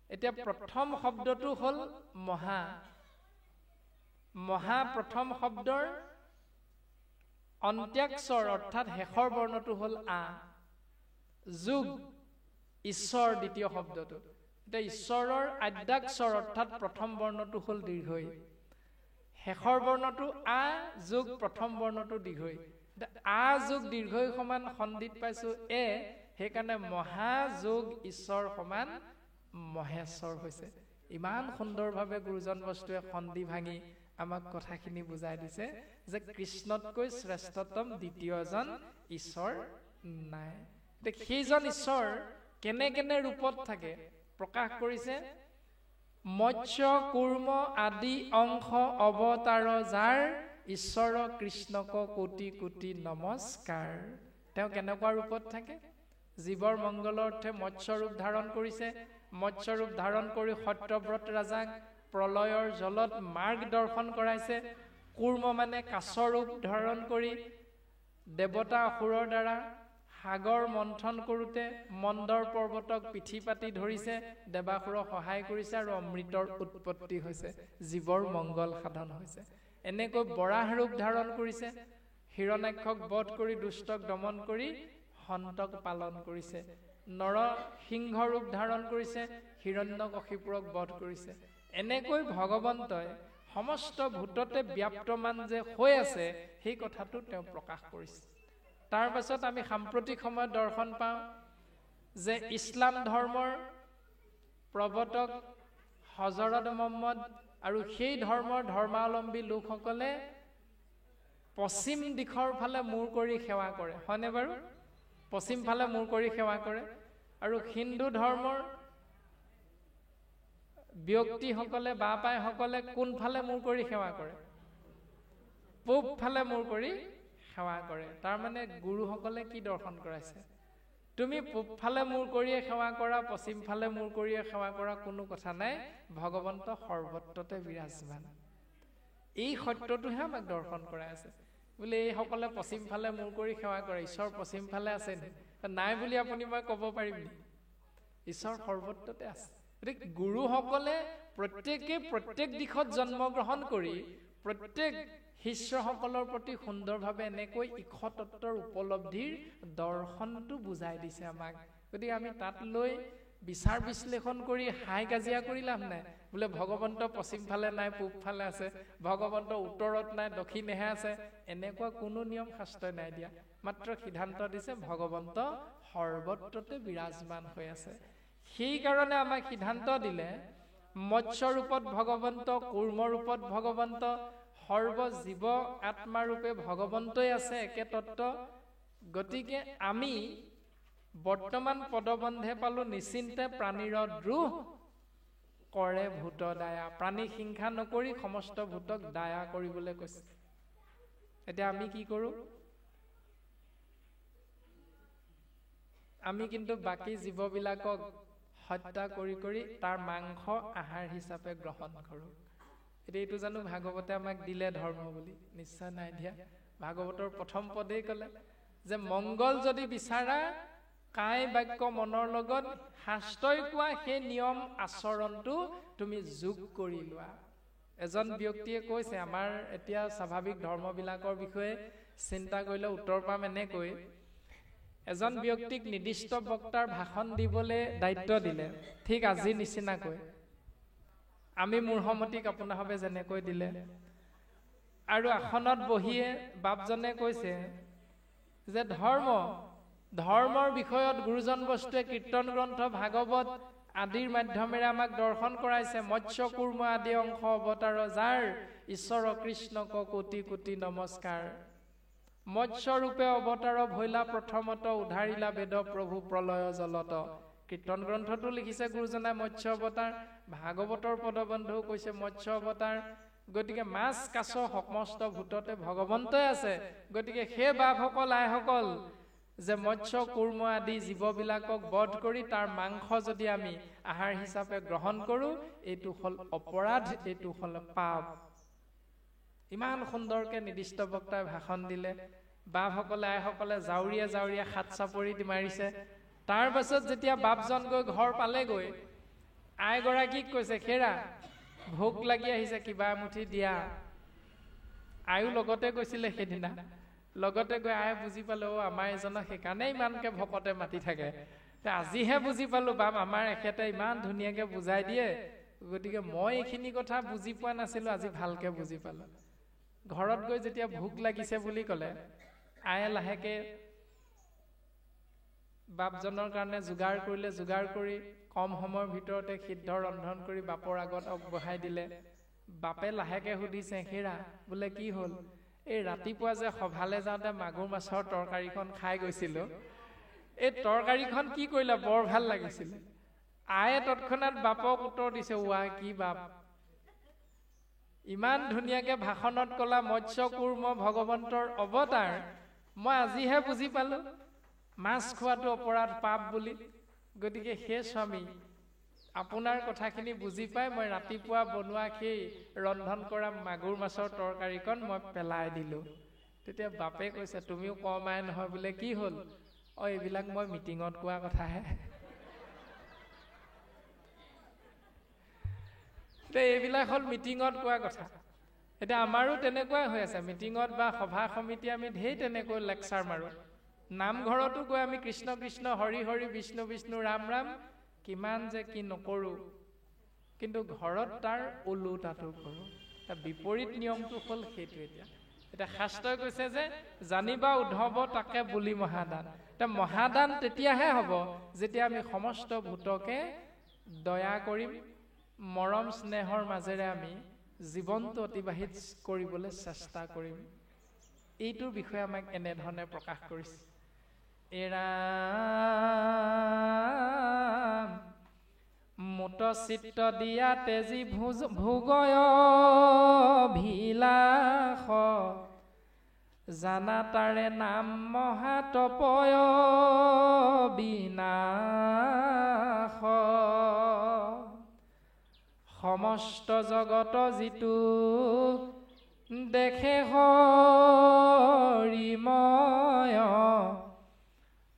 এতিয়া প্ৰথম শব্দটো হ'ল মহা। মহা প্ৰথম শব্দৰ অন্ত্যাক্ষৰ অৰ্থাৎ শেষৰ বৰ্ণটো হ'ল আ। যোগ ঈশ্বৰ দ্বিতীয় শব্দটো। এতিয়া ঈশ্বৰৰ আদ্যাক্ষৰ অৰ্থাৎ প্ৰথম বৰ্ণটো হ'ল দীৰ্ঘই, শেষৰ বৰ্ণটো আ যোগ প্ৰথম বৰ্ণটো দীৰ্ঘই। আ যোগ দীৰ্ঘই সমান সন্ধিত পাইছো এ, সেইকাৰণে মহা যোগ ঈশ্বৰ সমান মহেশ্বৰ হৈছে। ইমান সুন্দৰভাৱে গুৰুজন বস্তুৱে সন্ধি ভাঙি আমাক কথাখিনি বুজাই দিছে যে কৃষ্ণতকৈ শ্ৰেষ্ঠতম দ্বিতীয়জন ঈশ্বৰ নাই। সেইজন ঈশ্বৰ কেনে কেনে ৰূপত থাকে প্ৰকাশ কৰিছে। মৎস্য কুৰ্ম আদি অংশ অৱতাৰ যাৰ, ঈশ্বৰ কৃষ্ণক কোটি কোটি নমস্কাৰ। তেওঁ কেনেকুৱা ৰূপত থাকে? জীৱৰ মংগলৰ অৰ্থে মৎস্য ৰূপ ধাৰণ কৰিছে। মৎস্য ৰূপ ধাৰণ কৰি সত্যব্ৰত ৰাজাক প্ৰলয়ৰ জলত মাৰ্গ দৰ্শন কৰাইছে। কুৰ্ম মানে কাছৰ ৰূপ ধাৰণ কৰি দেৱতা অসুৰৰ দ্বাৰা সাগৰ মন্থন কৰোঁতে মন্দৰ পৰ্বতক পিঠি পাতি ধৰিছে, দেৱাসুৰক সহায় কৰিছে আৰু অমৃতৰ উৎপত্তি হৈছে, জীৱৰ মংগল সাধন হৈছে। এনেকৈ বৰাহ ৰূপ ধাৰণ কৰিছে, হিৰণ্যাক্ষক বধ কৰি দুষ্টক দমন কৰি সন্তক পালন কৰিছে। নৰসিংহ ৰূপ ধাৰণ কৰিছে, হিৰণ্যকশিপুৰক বধ কৰিছে। এনেকৈ ভগৱন্তই সমস্ত ভূততে ব্যাপ্তমান যে হৈ আছে সেই কথাটো তেওঁ প্ৰকাশ কৰিছে। তাৰ পাছত আমি সাম্প্ৰতিক সময়ত দৰ্শন পাওঁ যে ইছলাম ধৰ্মৰ প্ৰৱৰ্তক হজৰত মহম্মদ আৰু সেই ধৰ্মৰ ধৰ্মাৱলম্বী লোকসকলে পশ্চিম দিশৰ ফালে মূৰ কৰি সেৱা কৰে, হয়নে বাৰু? পশ্চিম ফালে মূৰ কৰি সেৱা কৰে। আৰু হিন্দু ধৰ্মৰ ব্যক্তিসকলে বাপাইসকলে কোনফালে মূৰ কৰি সেৱা কৰে? পূব ফালে মূৰ কৰি সেৱা কৰে। তাৰমানে গুৰুসকলে কি দৰ্শন কৰাইছে? তুমি পূব ফালে মূৰ কৰিয়ে সেৱা কৰা, পশ্চিম ফালে মূৰ কৰিয়ে সেৱা কৰা, কোনো কথা নাই, ভগৱন্ত সৰ্বত্ৰতে বিৰাজমান। এই সত্যটোহে আমাক দৰ্শন কৰাই আছে। বোলে এইসকলে পশ্চিম ফালে মূৰ কৰি সেৱা কৰে, ঈশ্বৰ পশ্চিম ফালে আছে নাই বুলি আপুনি মই ক'ব পাৰিম নি? ঈশ্বৰ সৰ্বত্ৰতে আছে। গতিকে গুৰুসকলে প্ৰত্যেকে প্ৰত্যেক দিশত জন্মগ্ৰহণ কৰি প্ৰত্যেক শিষ্যসকলৰ প্ৰতি সুন্দৰভাৱে এনেকৈ ঈশ্বৰ তত্ত্বৰ উপলব্ধিৰ দৰ্শনটো বুজাই দিছে আমাক। গতিকে আমি তাত লৈ বিচাৰ বিশ্লেষণ কৰি হাই কাজিয়া কৰি লাভ নাই। বোলে ভগৱন্ত পশ্চিম ফালে নাই, পূব ফালে আছে, ভগৱন্ত উত্তৰত নাই, দক্ষিণেহে আছে, এনেকুৱা কোনো নিয়ম শাস্ত্ৰই নাই দিয়া। মাত্ৰ সিদ্ধান্ত দিছে ভগৱন্ত সৰ্বত্ৰতে বিৰাজমান হৈ আছে। সেইকাৰণে আমাক সিদ্ধান্ত দিলে মৎস্য ৰূপত ভগৱন্ত, কুৰ্ম ৰূপত ভগৱন্ত, সৰ্ব জীৱ আত্মাৰূপে ভগৱন্তই আছে একে তত্ত্ব। গতিকে আমি বৰ্তমান পদবন্ধে পালো নিশ্চিন্তে প্ৰাণীৰ দ্ৰোহ কৰে ভূত দায়া। প্ৰাণী হিংসা নকৰি সমস্ত ভূতক দায়া কৰিবলৈ কৈছে। এতিয়া আমি কি কৰো? আমি কিন্তু বাকী জীৱবিলাকক হত্যা কৰি কৰি তাৰ মাংস আহাৰ হিচাপে গ্ৰহণ কৰো। এতিয়া এইটো জানো ভাগৱতে আমাক দিলে ধৰ্ম বুলি? নিশ্চয় নাই দিয়া। ভাগৱতৰ প্ৰথম পদেই ক'লে যে মংগল যদি বিচাৰা কায় বাক্য মনৰ লগত শাস্ত্ৰই কোৱা সেই নিয়ম আচৰণটো তুমি যোগ কৰি লোৱা। এজন ব্যক্তিয়ে কৈছে, আমাৰ এতিয়া স্বাভাৱিক ধৰ্মবিলাকৰ বিষয়ে চিন্তা কৰিলে উত্তৰ পাম এনেকৈ। এজন ব্যক্তিক নিৰ্দিষ্ট বক্তাৰ ভাষণ দিবলৈ দায়িত্ব দিলে, ঠিক আজি নিচিনাকৈ আমি মূৰ্হমতিক আপোনাভাৱে যেনেকৈ দিলে। আৰু আসনত বহিয়ে বাপজনে কৈছে যে ধৰ্মৰ বিষয়ত গুৰুজন বস্তুৱে কীৰ্তন গ্ৰন্থ ভাগৱত আদিৰ মাধ্যমেৰে আমাক দৰ্শন কৰাইছে। মৎস্য কুৰ্ম আদি অংশ অৱতাৰ যাৰ ঈশ্বৰ কৃষ্ণক কোটি কোটি নমস্কাৰ। মৎস্য ৰূপে অৱতাৰ ভৈলা প্ৰথমত উধাৰিলা বেদ প্ৰভু প্ৰলয় জলত। কীৰ্তন গ্ৰন্থটো লিখিছে গুৰুজনাই মৎস্য অৱতাৰ, ভাগৱতৰ পদবন্ধু কৈছে মৎস্য অৱতাৰ। গতিকে মাছ কাছ সমস্ত ভূততে ভগৱন্তই আছে। গতিকে সেই বাপসকল আইসকল যে মৎস্য কুৰ্ম আদি জীৱবিলাকক বধ কৰি তাৰ মাংস যদি আমি আহাৰ হিচাপে গ্ৰহণ কৰোঁ, এইটো হ'ল অপৰাধ, এইটো হ'ল পাপ। ইমান সুন্দৰকে নিৰ্দিষ্ট বক্তাই ভাষণ দিলে। বাপসকলে আইসকলে জাউৰীয়ে জাউৰীয়ে হাত চাপৰি দি মাৰিছে। তাৰ পাছত যেতিয়া বাপজন গৈ ঘৰ পালেগৈ, আইগৰাকীক কৈছে খেৰা ভোক লাগি আহিছে, কিবা এমুঠি দিয়া। আয়ো লগতে গৈছিলে সেইদিনা। লগতে গৈ আই বুজি পালো আমাৰ এজনক সেইকাৰণে ইমানকে ভকতে মাতি থাকে। আজিহে বুজি পালো বাপ আমাৰ এখেতে ইমান ধুনীয়াকে বুজাই দিয়ে। গতিকে মই এইখিনি কথা বুজি পোৱা নাছিলো, আজি ভালকে বুজি পালো। ঘৰত গৈ যেতিয়া ভোক লাগিছে বুলি ক'লে, আয়ে লাহেকে বাপজনৰ কাৰণে যোগাৰ কৰিলে। যোগাৰ কৰি কম সময়ৰ ভিতৰতে সিদ্ধ ৰন্ধন কৰি বাপৰ আগত আগবঢ়াই দিলে। বাপে লাহেকে সুধিছে হেৰা বোলে কি হ'ল? এই ৰাতিপুৱা যে সভালে যাওঁতে মাগুৰ মাছৰ তৰকাৰীখন খাই গৈছিলো, এই তৰকাৰীখন কি কৰিলা? বৰ ভাল লাগিছিলে। আয়ে তৎক্ষণাৎ বাপক উত্তৰ দিছে, ৱা কি বাপ, ইমান ধুনীয়াকে ভাষণত কলা মৎস্য কুৰ্ম ভগৱন্তৰ অৱতাৰ, মই আজিহে বুজি পালো মাছ খোৱাটো অপৰাধ পাপ বুলি। গতিকে সেই স্বামী আপোনাৰ কথাখিনি বুজি পাই মই ৰাতিপুৱা বনোৱা সেই ৰন্ধন কৰা মাগুৰ মাছৰ তৰকাৰীখন মই পেলাই দিলো। তেতিয়া বাপে কৈছে তুমিও কমাই নহয় বোলে, কি হ'ল? এইবিলাক মই মিটিঙত কোৱা কথাহে। এইবিলাক হ'ল মিটিঙত কোৱা কথা। এতিয়া আমাৰো তেনেকুৱাই হৈ আছে। মিটিঙত বা সভা সমিতি আমি ঢেৰ তেনেকৈ লেকচাৰ মাৰো। নামঘৰতো গৈ আমি কৃষ্ণ কৃষ্ণ হৰি হৰি বিষ্ণু বিষ্ণু ৰাম ৰাম কিমান যে কি নকৰো, কিন্তু ঘৰত তাৰ ওলোটাটো কৰো। তাৰ বিপৰীত নিয়মটো হ'ল সেইটো। এতিয়া শাস্ত্ৰই কৈছে যে জানিবা উদ্ধৱ তাকে বুলি মহাদান। এতিয়া মহাদান তেতিয়াহে হ'ব যেতিয়া আমি সমস্ত ভূতকে দয়া কৰিম, মৰম স্নেহৰ মাজেৰে আমি জীৱনটো অতিবাহিত কৰিবলৈ চেষ্টা কৰিম। এইটোৰ বিষয়ে আমাক এনেধৰণে প্ৰকাশ কৰিছে। এৰাম মুত চিত্ত দিয়া তেজী ভোগয় ভিলাস, জানা তাৰে নাম মহাতপয় বিনাশ। সমস্ত জগত যিটো দেখে হৰিময়,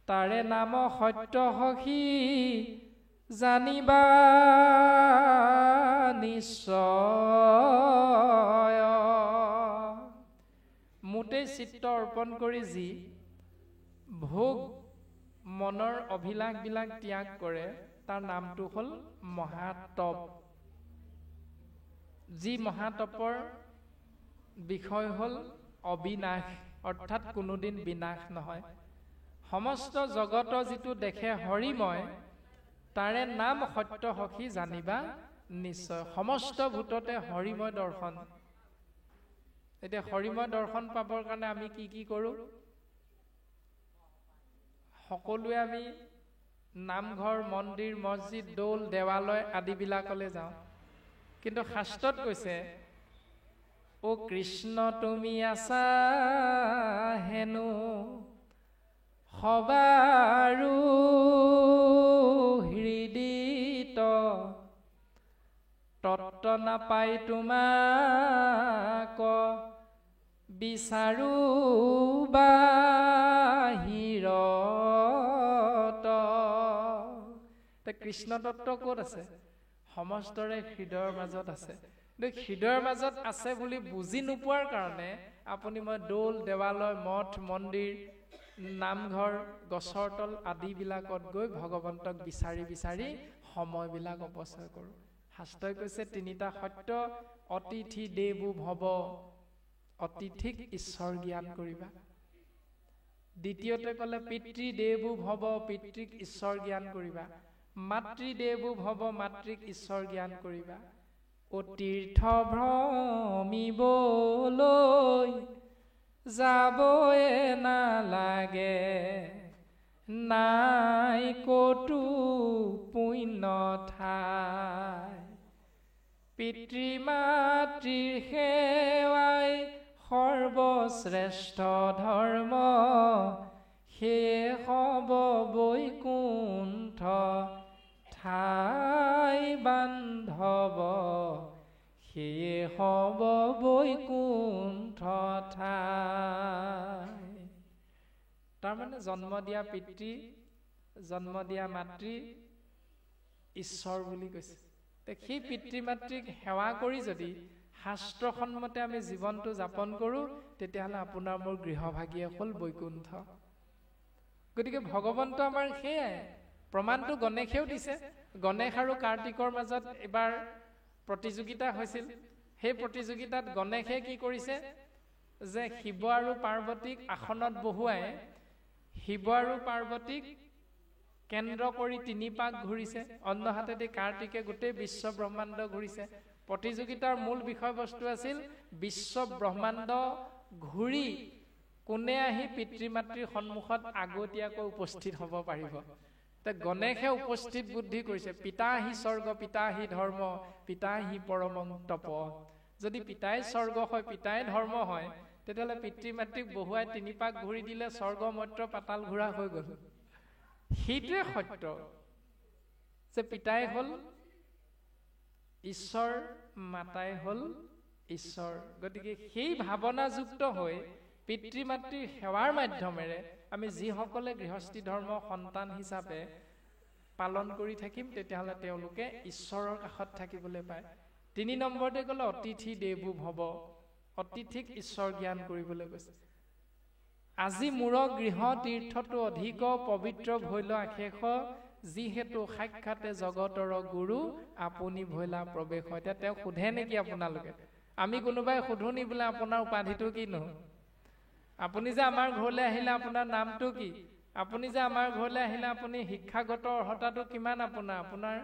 তাৰে নাম সত্য সখী জানিবা নিশ্চয়। মোতেই চিত্ত অৰ্পণ কৰি যি ভোগ মনৰ অভিলাষবিলাক ত্যাগ কৰে, তাৰ নামটো হ'ল মহাতপ। যি মহাতপৰ বিষয় হ'ল অবিনাশ, অৰ্থাৎ কোনোদিন বিনাশ নহয়। সমস্ত জগত যিটো দেখে হৰিময়, তাৰে নাম সত্য সখী জানিবা নিশ্চয়। সমস্ত ভূততে হৰিময় দৰ্শন। এতিয়া হৰিময় দৰ্শন পাবৰ কাৰণে আমি কি কি কৰো? সকলোৱে আমি নামঘৰ, মন্দিৰ, মছজিদ, দৌল, দেৱালয় আদিবিলাকলৈ যাওঁ। কিন্তু শাস্ত্ৰত কৈছে ও কৃষ্ণ তুমি আছা হেনো সবাৰো হৃদিত, তত্ত্ব নাপাই তোমাক বিচাৰো বাহিৰত। কৃষ্ণ তত্ত্ব ক'ত আছে? সমস্তৰে হৃদয়ৰ মাজত আছে। কিন্তু হৃদয়ৰ মাজত আছে বুলি বুজি নোপোৱাৰ কাৰণে আপুনি মই দৌল, দেৱালয়, মঠ, মন্দিৰ, নামঘৰ, গছৰ তল আদিবিলাকত গৈ ভগৱন্তক বিচাৰি বিচাৰি সময়বিলাক অপচয় কৰোঁ। শাস্ত্ৰই কৈছে তিনিটা সত্য, অতিথি দেৱো ভৱ। অতিথিক ঈশ্বৰ জ্ঞান কৰিবা। দ্বিতীয়তে ক'লে পিতৃদেৱো ভৱ, পিতৃক ঈশ্বৰ জ্ঞান কৰিবা। মাতৃদেৱো ভৱ, মাতৃক ঈশ্বৰ জ্ঞান কৰিবা। ও তীৰ্থ ভ্ৰমিবলৈ যাবয়ে নালাগে, নাই ক'তো পুণ্য ঠাই। পিতৃ মাতৃৰ সেৱাই সৰ্বশ্ৰেষ্ঠ ধৰ্ম, সেয়ে হ'ব বৈকুণ্ঠ ঠাই বান্ধৱ, সেয়ে হ'ব বৈকুণ্ঠ ঠাই। তাৰমানে জন্ম দিয়া পিতৃ, জন্ম দিয়া মাতৃ ঈশ্বৰ বুলি কৈছে। সেই পিতৃ মাতৃক সেৱা কৰি যদি শাস্ত্ৰসন্মতে আমি জীৱনটো যাপন কৰোঁ, তেতিয়াহ'লে আপোনাৰ মোৰ গৃহভাগীয়ে হ'ল বৈকুণ্ঠ। গতিকে ভগৱন্ত আমাৰ সেয়াই। প্ৰমাণটো গণেশেও দিছে। গণেশ আৰু কাৰ্তিকৰ মাজত এবাৰ প্ৰতিযোগিতা হৈছিল। সেই প্ৰতিযোগিতাত গণেশে কি কৰিছে যে শিৱ আৰু পাৰ্বতীক আসনত বহুৱাই শিৱ আৰু পাৰ্বতীক কেন্দ্ৰ কৰি ৩ পাক ঘূৰিছে। অন্য হাতেদি কাৰ্তিকে গোটেই বিশ্ব ব্ৰহ্মাণ্ড ঘূৰিছে। প্ৰতিযোগিতাৰ মূল বিষয়বস্তু আছিল বিশ্ব ব্ৰহ্মাণ্ড ঘূৰি কোনে আহি পিতৃ মাতৃৰ সন্মুখত আগতীয়াকৈ উপস্থিত হ'ব পাৰিব। গণেশে উপস্থিত বুদ্ধি কৰিছে, পিতাহি স্বৰ্গ পিতাহি ধৰ্ম পিতাহি পৰমং তপ। যদি পিতাই স্বৰ্গ হয়, পিতাই ধৰ্ম হয়, তেতিয়াহ'লে পিতৃ মাতৃক বহুৱাই ৩ পাক ঘূৰি দিলে স্বৰ্গ মৰ্ত্য পাতাল ঘূৰা হৈ গ'ল। সেইটোৱে সত্য যে পিতাই হ'ল ঈশ্বৰ, মাতাই হ'ল ঈশ্বৰ। গতিকে সেই ভাৱনাযুক্ত হৈ পিতৃ মাতৃৰ সেৱাৰ মাধ্যমেৰে আমি যিসকলে গৃহস্থী ধৰ্ম সন্তান হিচাপে পালন কৰি থাকিম, তেতিয়াহ'লে তেওঁলোকে ঈশ্বৰৰ কাষত থাকিবলৈ পায়। ৩ নম্বৰতে ক'লে অতিথি দেৱো ভৱ, অতিথিক ঈশ্বৰ জ্ঞান কৰিবলৈ কৈছে। আজি মূৰ গৃহ তীৰ্থটো অধিক পবিত্ৰ ভৈল আশেষ, যিহেতু সাক্ষাতে জগতৰ গুৰু আপুনি ভৈলা প্ৰৱেশ। এতিয়া তেওঁ সোধে নেকি আপোনালোকে? আমি কোনোবাই সোধো নি বোলে আপোনাৰ উপাধিটো কিনো? আপুনি যে আমাৰ ঘৰলৈ আহিলে আপোনাৰ নামটো কি? আপুনি যে আমাৰ ঘৰলৈ আহিলে আপুনি শিক্ষাগত অৰ্হতাটো কিমান? আপোনাৰ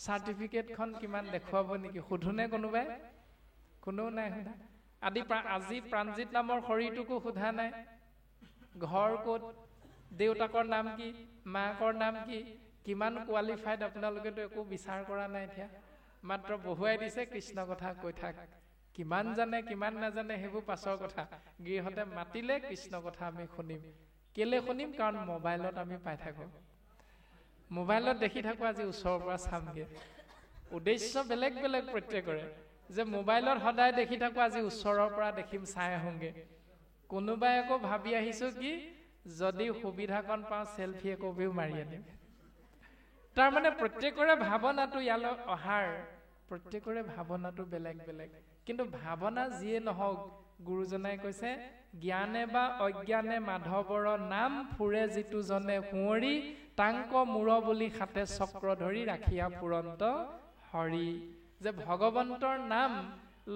চাৰ্টিফিকেটখন কিমান দেখুৱাব নেকি? সোধোনে কোনোবাই? কোনেও নাই সোধা। আজি প্ৰাণজিত নামৰ শৰীৰটোকো সোধা নাই। ঘৰ ক'ত, দেউতাকৰ নাম কি, মাকৰ নাম কি, কিমান কোৱালিফাইড, আপোনালোকেতো একো বিচাৰ কৰা নাই। এতিয়া মাত্ৰ বহুৱাই দিছে, কৃষ্ণ কথা কৈ থাক। কিমান জানে কিমান নাজানে সেইবোৰ পাছৰ কথা। গৃহতে মাতিলে কৃষ্ণ কথা আমি শুনিম। কেলে শুনিম? কাৰণ মোবাইলত আমি পাই থাকোঁ, মোবাইলত দেখি থাকোঁ। আজি ওচৰৰ পৰা চামগে। উদ্দেশ্য বেলেগ বেলেগ প্ৰত্যেকৰে, যে মোবাইলত সদায় দেখি থাকোঁ, আজি ওচৰৰ পৰা দেখিম, চাই আহোঁগে। কোনোবাই আকৌ ভাবি আহিছোঁ কি, যদি সুবিধাকণ পাওঁ চেলফি একপিও মাৰি আনিম। তাৰমানে প্ৰত্যেকৰে ভাৱনাটো ইয়ালৈ অহাৰ, প্ৰত্যেকৰে ভাৱনাটো বেলেগ বেলেগ। কিন্তু ভাৱনা যিয়ে নহওক, গুৰুজনাই কৈছে জ্ঞানে বা অজ্ঞানে মাধৱৰ নাম ফুৰে যিটো জনে কুঁৱৰী, তাংক মূৰ বুলি খাতে চক্ৰ ধৰি ৰাখিয়া ফুৰন্ত হৰি। যে ভগৱন্তৰ নাম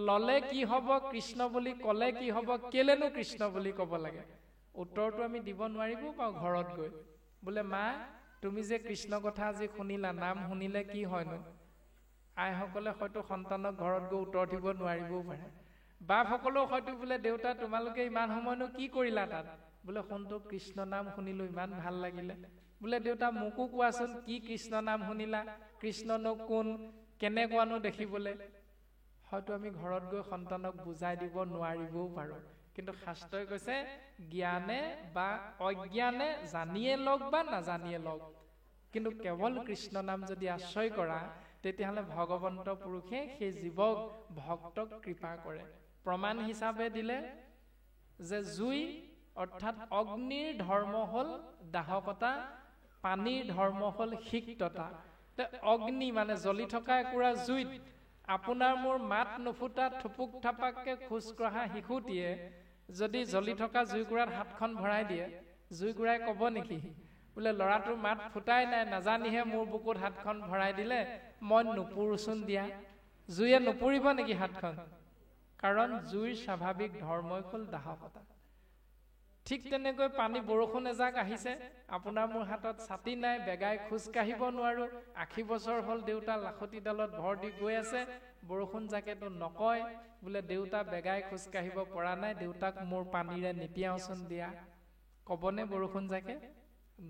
ললে কি হ'ব, কৃষ্ণ বুলি ক'লে কি হ'ব, কেলেনো কৃষ্ণ বুলি ক'ব লাগে? উত্তৰটো আমি দিব নোৱাৰিবও পাৰোঁ ঘৰত গৈ। বোলে মা, তুমি যে কৃষ্ণ কথা আজি শুনিলা, নাম শুনিলে কি হয়নো? আইসকলে হয়তো সন্তানক ঘৰত গৈ উত্তৰ দিব নোৱাৰিবও পাৰে। বাপসকলেও হয়তো বোলে, দেউতা তোমালোকে ইমান সময়নো কি কৰিলা তাত? বোলে শুনতো কৃষ্ণ নাম শুনিলো, ইমান ভাল লাগিলে। বোলে দেউতা মোকো কোৱাচোন, কি কৃষ্ণ নাম শুনিলা? কৃষ্ণনো কোন, কেনেকুৱানো দেখিবলৈ? হয়তো আমি ঘৰত গৈ সন্তানক বুজাই দিব নোৱাৰিবও পাৰোঁ। কিন্তু শাস্ত্ৰই কৈছে জ্ঞানে বা অজ্ঞানে, জানিয়ে লওক বা নাজানিয়ে লওক, কিন্তু কেৱল কৃষ্ণ নাম যদি আশ্ৰয় কৰা, তেতিয়াহ'লে ভগৱন্ত পুৰুষে সেই জীৱক ভক্তক কৃপা কৰে। প্ৰমাণ হিচাপে দিলে যে জুই অৰ্থাৎ অগ্নিৰ ধৰ্ম হ'ল দাহকতা, পানীৰ ধৰ্ম হ'ল সিক্ততা। অগ্নি মানে জ্বলি থকা একুৰা জুইত আপোনাৰ মোৰ মাত নুফুটা থুপুক থাপাককে খোজ কঢ়া শিশুটিয়ে যদি জ্বলি থকা জুইকুৰাত হাতখন ভৰাই দিয়ে, জুইকুৰাই ক'ব নেকি বোলে ল'ৰাটোৰ মাত ফুটাই নাই, নাজানিহে মোৰ বুকুত হাতখন ভৰাই দিলে, মই নুপুৰোচোন দিয়া? জুইয়ে নুপুৰিব নেকি হাতখন? কাৰণ জুইৰ স্বাভাৱিক ধৰ্মই হ'ল দাহকতা। ঠিক তেনেকৈ পানী বৰষুণ এজাক আহিছে, আপোনাৰ মোৰ হাতত ছাতি নাই, বেগাই খোজ কাঢ়িব নোৱাৰো, 80 বছৰ হ'ল দেউতা লাখতিডালত ভৰ দি গৈ আছে, বৰষুণ জাকেতো নকয় বোলে দেউতা বেগাই খোজ কাঢ়িব পৰা নাই, দেউতাক মোৰ পানীৰে নিপিয়াওচোন দিয়া, ক'বনে বৰষুণ জাকে?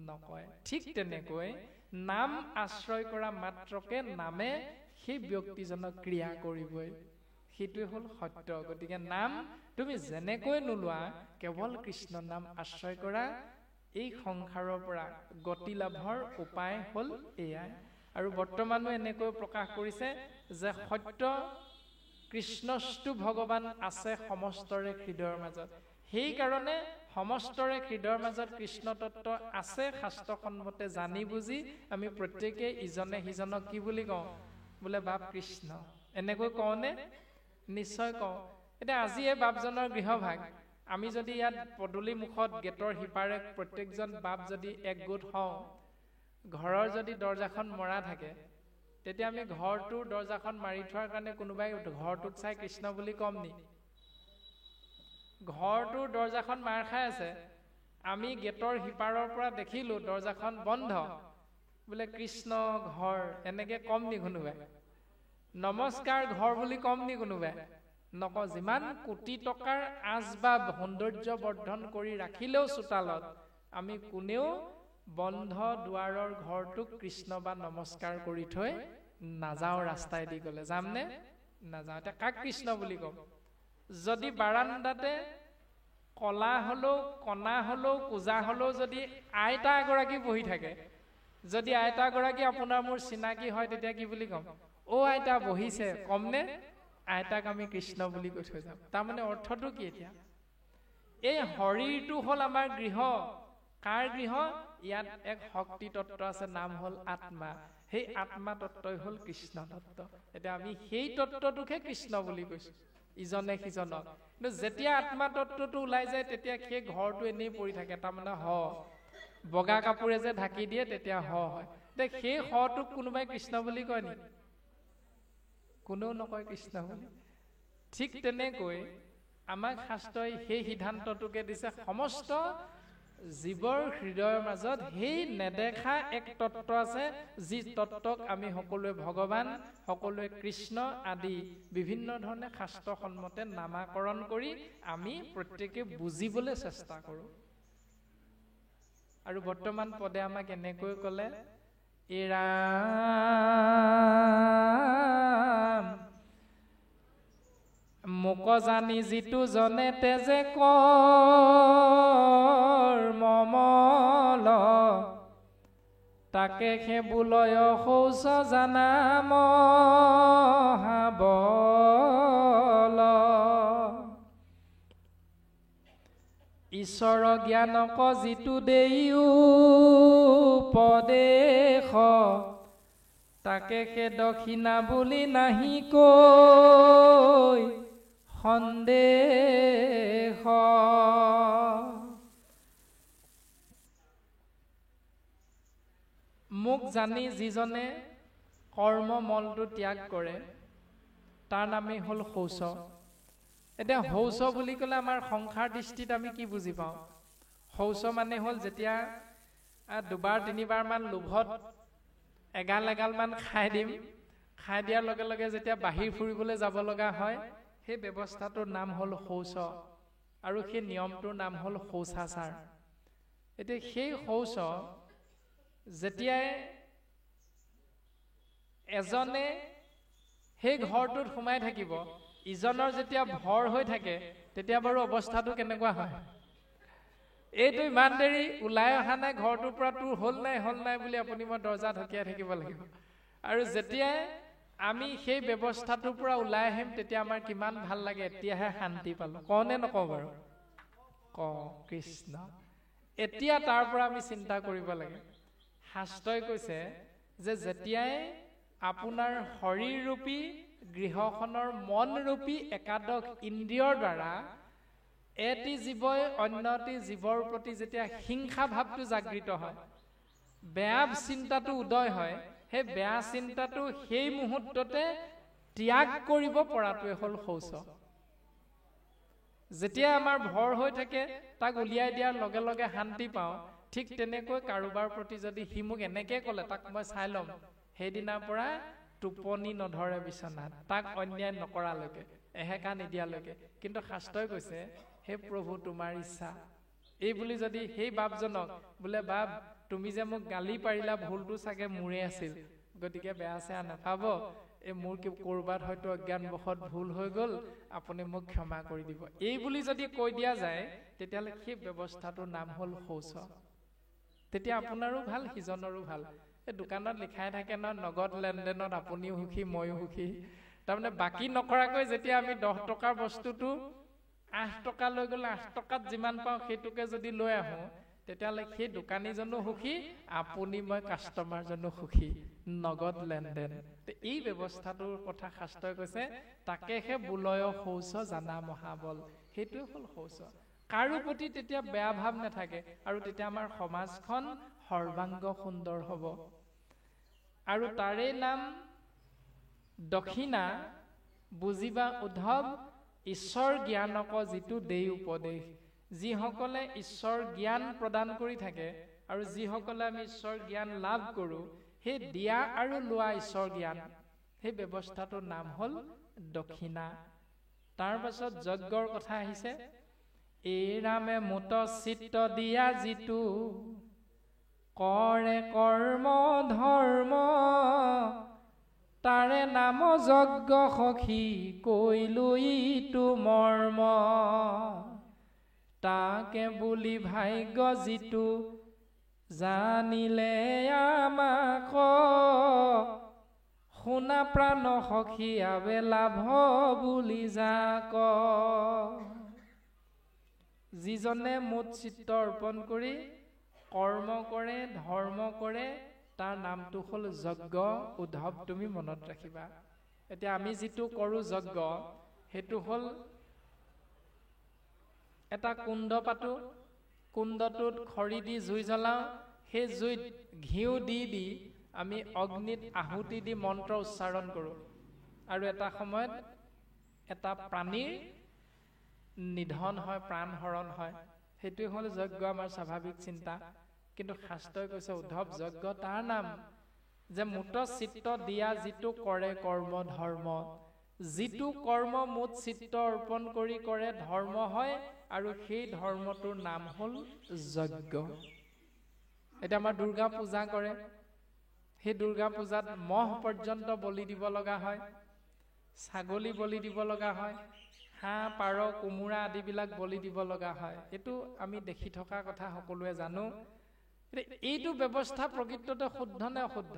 নকয়। ঠিক তেনেকৈ নাম আশ্ৰয় কৰা মাত্ৰকে নামে সেই ব্যক্তিজনক ক্ৰিয়া কৰিবই, সেইটোৱে হ'ল সত্য। গতিকে নাম তুমি যেনেকৈ নোলোৱা, কেৱল কৃষ্ণ নাম আশ্ৰয় কৰা, এই সংসাৰৰ পৰা গতি লাভৰ উপায় হ'ল এয়াই। আৰু বৰ্তমানো এনেকৈ প্ৰকাশ কৰিছে যে সত্য কৃষ্ণস্তু ভগৱান আছে সমস্তৰে হৃদয়ৰ মাজত। সেইকাৰণে সমস্তৰে হৃদয়ৰ মাজত কৃষ্ণ তত্ত্ব আছে, শাস্ত্ৰসন্মতে জানি বুজি আমি প্ৰত্যেকেই ইজনে সিজনক কি বুলি কওঁ? বোলে বাপ কৃষ্ণ। এনেকৈ কওঁনে? নিশ্চয় কওঁ। এতিয়া আজি এই বাপজনৰ গৃহভাগ, আমি যদি ইয়াত পদূলি মুখত গেটৰ সিপাৰে প্ৰত্যেকজন বাপ যদি এক গোট হওঁ, ঘৰৰ যদি দৰ্জাখন মৰা থাকে, তেতিয়া আমি ঘৰটোৰ দৰ্জাখন মাৰি থোৱাৰ কাৰণে কোনোবাই ঘৰটোক চাই কৃষ্ণ বুলি কম নি? ঘৰটোৰ দৰ্জাখন মাৰ খাই আছে, আমি গেটৰ সিপাৰৰ পৰা দেখিলো দৰ্জাখন বন্ধ, বোলে কৃষ্ণ ঘৰ, এনেকে কম নি কোনোবাই? নমস্কাৰ ঘৰ বুলি কম নি কোনোবাই? নকওঁ। যিমান কোটি টকাৰ আচবাব সৌন্দৰ্য বৰ্ধন কৰি ৰাখিলেও চোতালত, আমি কোনেও বন্ধ দুৱাৰৰ ঘৰটোক কৃষ্ণ বা নমস্কাৰ কৰি থৈ নাযাওঁ। ৰাস্তাইদি গ'লে যামনে? নাযাওঁ। এতিয়া কাক কৃষ্ণ বুলি ক'ম? যদি বাৰান্দাতে কলা হলেও কণা হলেও কোজা হলেও যদি আইতা এগৰাকী বহি থাকে, যদি আইতা গৰাকী আপোনাৰ মোৰ চিনাকি হয়, তেতিয়া কি বুলি ক'ম? অ' আইতা বহিছে, কমনে? আইতাক আমি কৃষ্ণ বুলি কৈ থৈ যাম। তাৰমানে অৰ্থটো কি? এতিয়া এই শৰীৰটো হ'ল আমাৰ গৃহ। কাৰ গৃহ? ইয়াত এক শক্তি তত্ত্ব আছে, নাম হ'ল আত্মা। সেই আত্মা তত্ত্বই হ'ল কৃষ্ণ তত্ত্ব। এতিয়া আমি সেই তত্ত্বটোকহে কৃষ্ণ বুলি কৈছো ইজনে সিজনক। কিন্তু যেতিয়া আত্মা তত্ত্বটো ওলাই যায়, তেতিয়া সেই ঘৰটো এনেই পৰি থাকে। তাৰমানে বগা কাপোৰে যে ঢাকি দিয়ে, তেতিয়া হয়। সেই হটোক কোনোবাই কৃষ্ণ বুলি কয় নি? কোনেও নকয় কৃষ্ণ বুলি। ঠিক তেনেকৈ আমাক শাস্ত্ৰই সেই সিদ্ধান্তটোকে দিছে, সমস্ত জীৱৰ হৃদয়ৰ মাজত সেই নেদেখা এক তত্ত্ব আছে, যি তত্ত্বক আমি সকলোৱে ভগৱান, সকলোৱে কৃষ্ণ আদি বিভিন্ন ধৰণে শাস্ত্ৰসন্মতে নামাকৰণ কৰি আমি প্ৰত্যেকে বুজিবলৈ চেষ্টা কৰো। আৰু বৰ্তমান পদে আমাক এনেকৈ ক'লে, এৰাম মোক জানি যিটো জনে তেজে কৰ্মমল, তাকে সেবুলয় শৌচ জানা মহাবল। ঈশ্বৰ জ্ঞানক যিটো দেই উপদেশ, তাকে সে দক্ষিণা বুলি নাহি কৈ সন্দেহ। মোক জানি যিজনে কৰ্মমলটো ত্যাগ কৰে, তাৰ নামেই হ'ল শৌচ। এতিয়া শৌচ বুলি ক'লে আমাৰ সংসাৰ দৃষ্টিত আমি কি বুজি পাওঁ? শৌচ মানে হ'ল যেতিয়া দুবাৰ তিনিবাৰ মান লোভত এগাল মান খাই দিম, খাই দিয়াৰ লগে লগে যেতিয়া বাহিৰ ফুৰিবলৈ যাব লগা হয়, সেই ব্যৱস্থাটোৰ নাম হ'ল শৌচ, আৰু সেই নিয়মটোৰ নাম হ'ল শৌচাচাৰ। এতিয়া সেই শৌচ যেতিয়াই এজনে সেই ঘৰটোত সোমাই থাকিব, ইজনৰ যেতিয়া ভৰ হৈ থাকে, তেতিয়া বাৰু অৱস্থাটো কেনেকুৱা হয়? এইটো ইমান দেৰি ওলাই অহা নাই ঘৰটোৰ পৰা, তোৰ হ'ল নাই বুলি আপুনি মই দৰ্জা ঢকিয়াই থাকিব লাগিব। আৰু যেতিয়াই আমি সেই ব্যৱস্থাটোৰ পৰা ওলাই আহিম, তেতিয়া আমাৰ কিমান ভাল লাগে, এতিয়াহে শান্তি পালো। কওঁনে নকওঁ বাৰু? কওঁ কৃষ্ণ। এতিয়া তাৰ পৰা আমি চিন্তা কৰিব লাগে। শাস্ত্ৰই কৈছে যে যেতিয়াই আপোনাৰ শৰীৰৰূপী গৃহখনৰ মনৰূপী একাদশ ইন্দ্ৰিয়ৰ দ্বাৰা এটি জীৱই অন্য এটি জীৱৰ প্ৰতি যেতিয়া হিংসা ভাৱটো জাগৃত হয়, বেয়া চিন্তাটো উদয় হয়, সেই বেয়া চিন্তাটো সেই মুহূৰ্ততে ত্যাগ কৰিব পৰাটোৱে হ'ল শৌচ। যেতিয়া আমাৰ ভৰ হৈ থাকে তাক উলিয়াই দিয়াৰ লগে লগে শান্তি পাওঁ, ঠিক তেনেকৈ কাৰোবাৰ প্ৰতি যদি সি মোক এনেকে ক'লে তাক মই চাই ল'ম, সেইদিনাৰ পৰা টোপনি নধৰে বিচনাত, তাক অন্যায় নকৰালৈকে, এহেকা নিদিয়ালৈকে। কিন্তু শাস্ত্ৰই কৈছে, হে প্ৰভু তোমাৰ ইচ্ছা, এই বুলি যদি সেই বাপজনক বোলে বাপ তুমি যে মোক গালি পাৰিলা ভুলটো চাগে মোৰে আছিল, গতিকে বেয়া চেয়া নাপাব, এই মোৰ ক'ৰবাত হয়তো অজ্ঞানবশত ভুল হৈ গ'ল, আপুনি মোক ক্ষমা কৰি দিব, এই বুলি যদি কৈ দিয়া যায়, তেতিয়াহ'লে সেই ব্যৱস্থাটোৰ নাম হ'ল শৌচ। তেতিয়া আপোনাৰো ভাল, সিজনৰো ভাল। এই দোকানত লিখাই থাকে ন, নগদ লেনদেনত আপুনিও সুখী ময়ো সুখী। তাৰমানে বাকী নকৰাকৈ যেতিয়া আমি 10 টকাৰ বস্তুটো 8 টকা লৈ গ'লে 8 টকাত যিমান পাওঁ সেইটোকে যদি লৈ আহোঁ, তেতিয়াহ'লে সেই দোকানীজনো সুখী, আপুনি মই কাষ্টমাৰজনো সুখী, নগদ লেনদেন। এই ব্যৱস্থাটোৰ কথা শাস্ত্ৰই কৈছে, তাকেহে বোলয় শৌচ জানা মহাবল, সেইটোৱে হ'ল শৌচ। কাৰো প্ৰতি তেতিয়া বেয়া ভাৱ নাথাকে, আৰু তেতিয়া আমাৰ সমাজখন সৰ্বাংগ সুন্দৰ হ'ব। আৰু তাৰে নাম দক্ষিণা, বুজিবা উদ্ধৱ, ঈশ্বৰ জ্ঞানক যিটো দেই উপদেশ। যিসকলে ঈশ্বৰ জ্ঞান প্ৰদান কৰি থাকে আৰু যিসকলে আমি ঈশ্বৰ জ্ঞান লাভ কৰোঁ, সেই দিয়া আৰু লোৱা ঈশ্বৰ জ্ঞান, সেই ব্যৱস্থাটোৰ নাম হ'ল দক্ষিণা। তাৰ পাছত যজ্ঞৰ কথা আহিছে, এই ৰামে মোত চিত্ত দিয়া যিটো, কৰে কৰ্ম ধৰ্ম, তাৰে নাম যজ্ঞ সখী, কৈলো ইটো মৰ্ম। তাকে বুলি ভাগ্য যিটো, জানিলে আমাক, শুনা প্ৰাণ সখী আবে লাভ বুলি যাক। যিজনে মোত চিত্ত অৰ্পণ কৰি কৰ্ম কৰে ধৰ্ম কৰে, তাৰ নামটো হ'ল যজ্ঞ। উদ্ধৱ তুমি মনত ৰাখিবা। এতিয়া আমি যিটো কৰোঁ যজ্ঞ, সেইটো হ'ল এটা কুণ্ড পাতো, কুণ্ডটোত খৰি দি জুই জ্বলাওঁ, সেই জুইত ঘিউ দি দি আমি অগ্নিত আহুতি দি মন্ত্ৰ উচ্চাৰণ কৰোঁ, আৰু এটা সময়ত এটা প্ৰাণীৰ নিধন হয়, প্ৰাণ হৰণ হয়। সেইটোৱে হ'ল যজ্ঞ, আমাৰ স্বাভাৱিক চিন্তা। কিন্তু শাস্ত্ৰই কৈছে, উদ্ধৱ যজ্ঞ তাৰ নাম, যে মোত চিত্ত দিয়া যিটো কৰে কৰ্ম ধৰ্ম, যিটো কৰ্ম মোত চিত্ত অৰ্পণ কৰি কৰে ধৰ্ম হয়, আৰু সেই ধৰ্মটোৰ নাম হ'ল যজ্ঞ। এতিয়া আমাৰ দুৰ্গা পূজা কৰে, সেই দুৰ্গা পূজাত মহ পৰ্যন্ত বলি দিব লগা হয়, ছাগলী বলি দিব লগা হয়, হাঁহ পাৰ কোমোৰা আদিবিলাক বলি দিব লগা হয়। এইটো আমি দেখি থকা কথা, সকলোৱে জানো। এইটো ব্যৱস্থা প্ৰকৃততে শুদ্ধ নে অশুদ্ধ?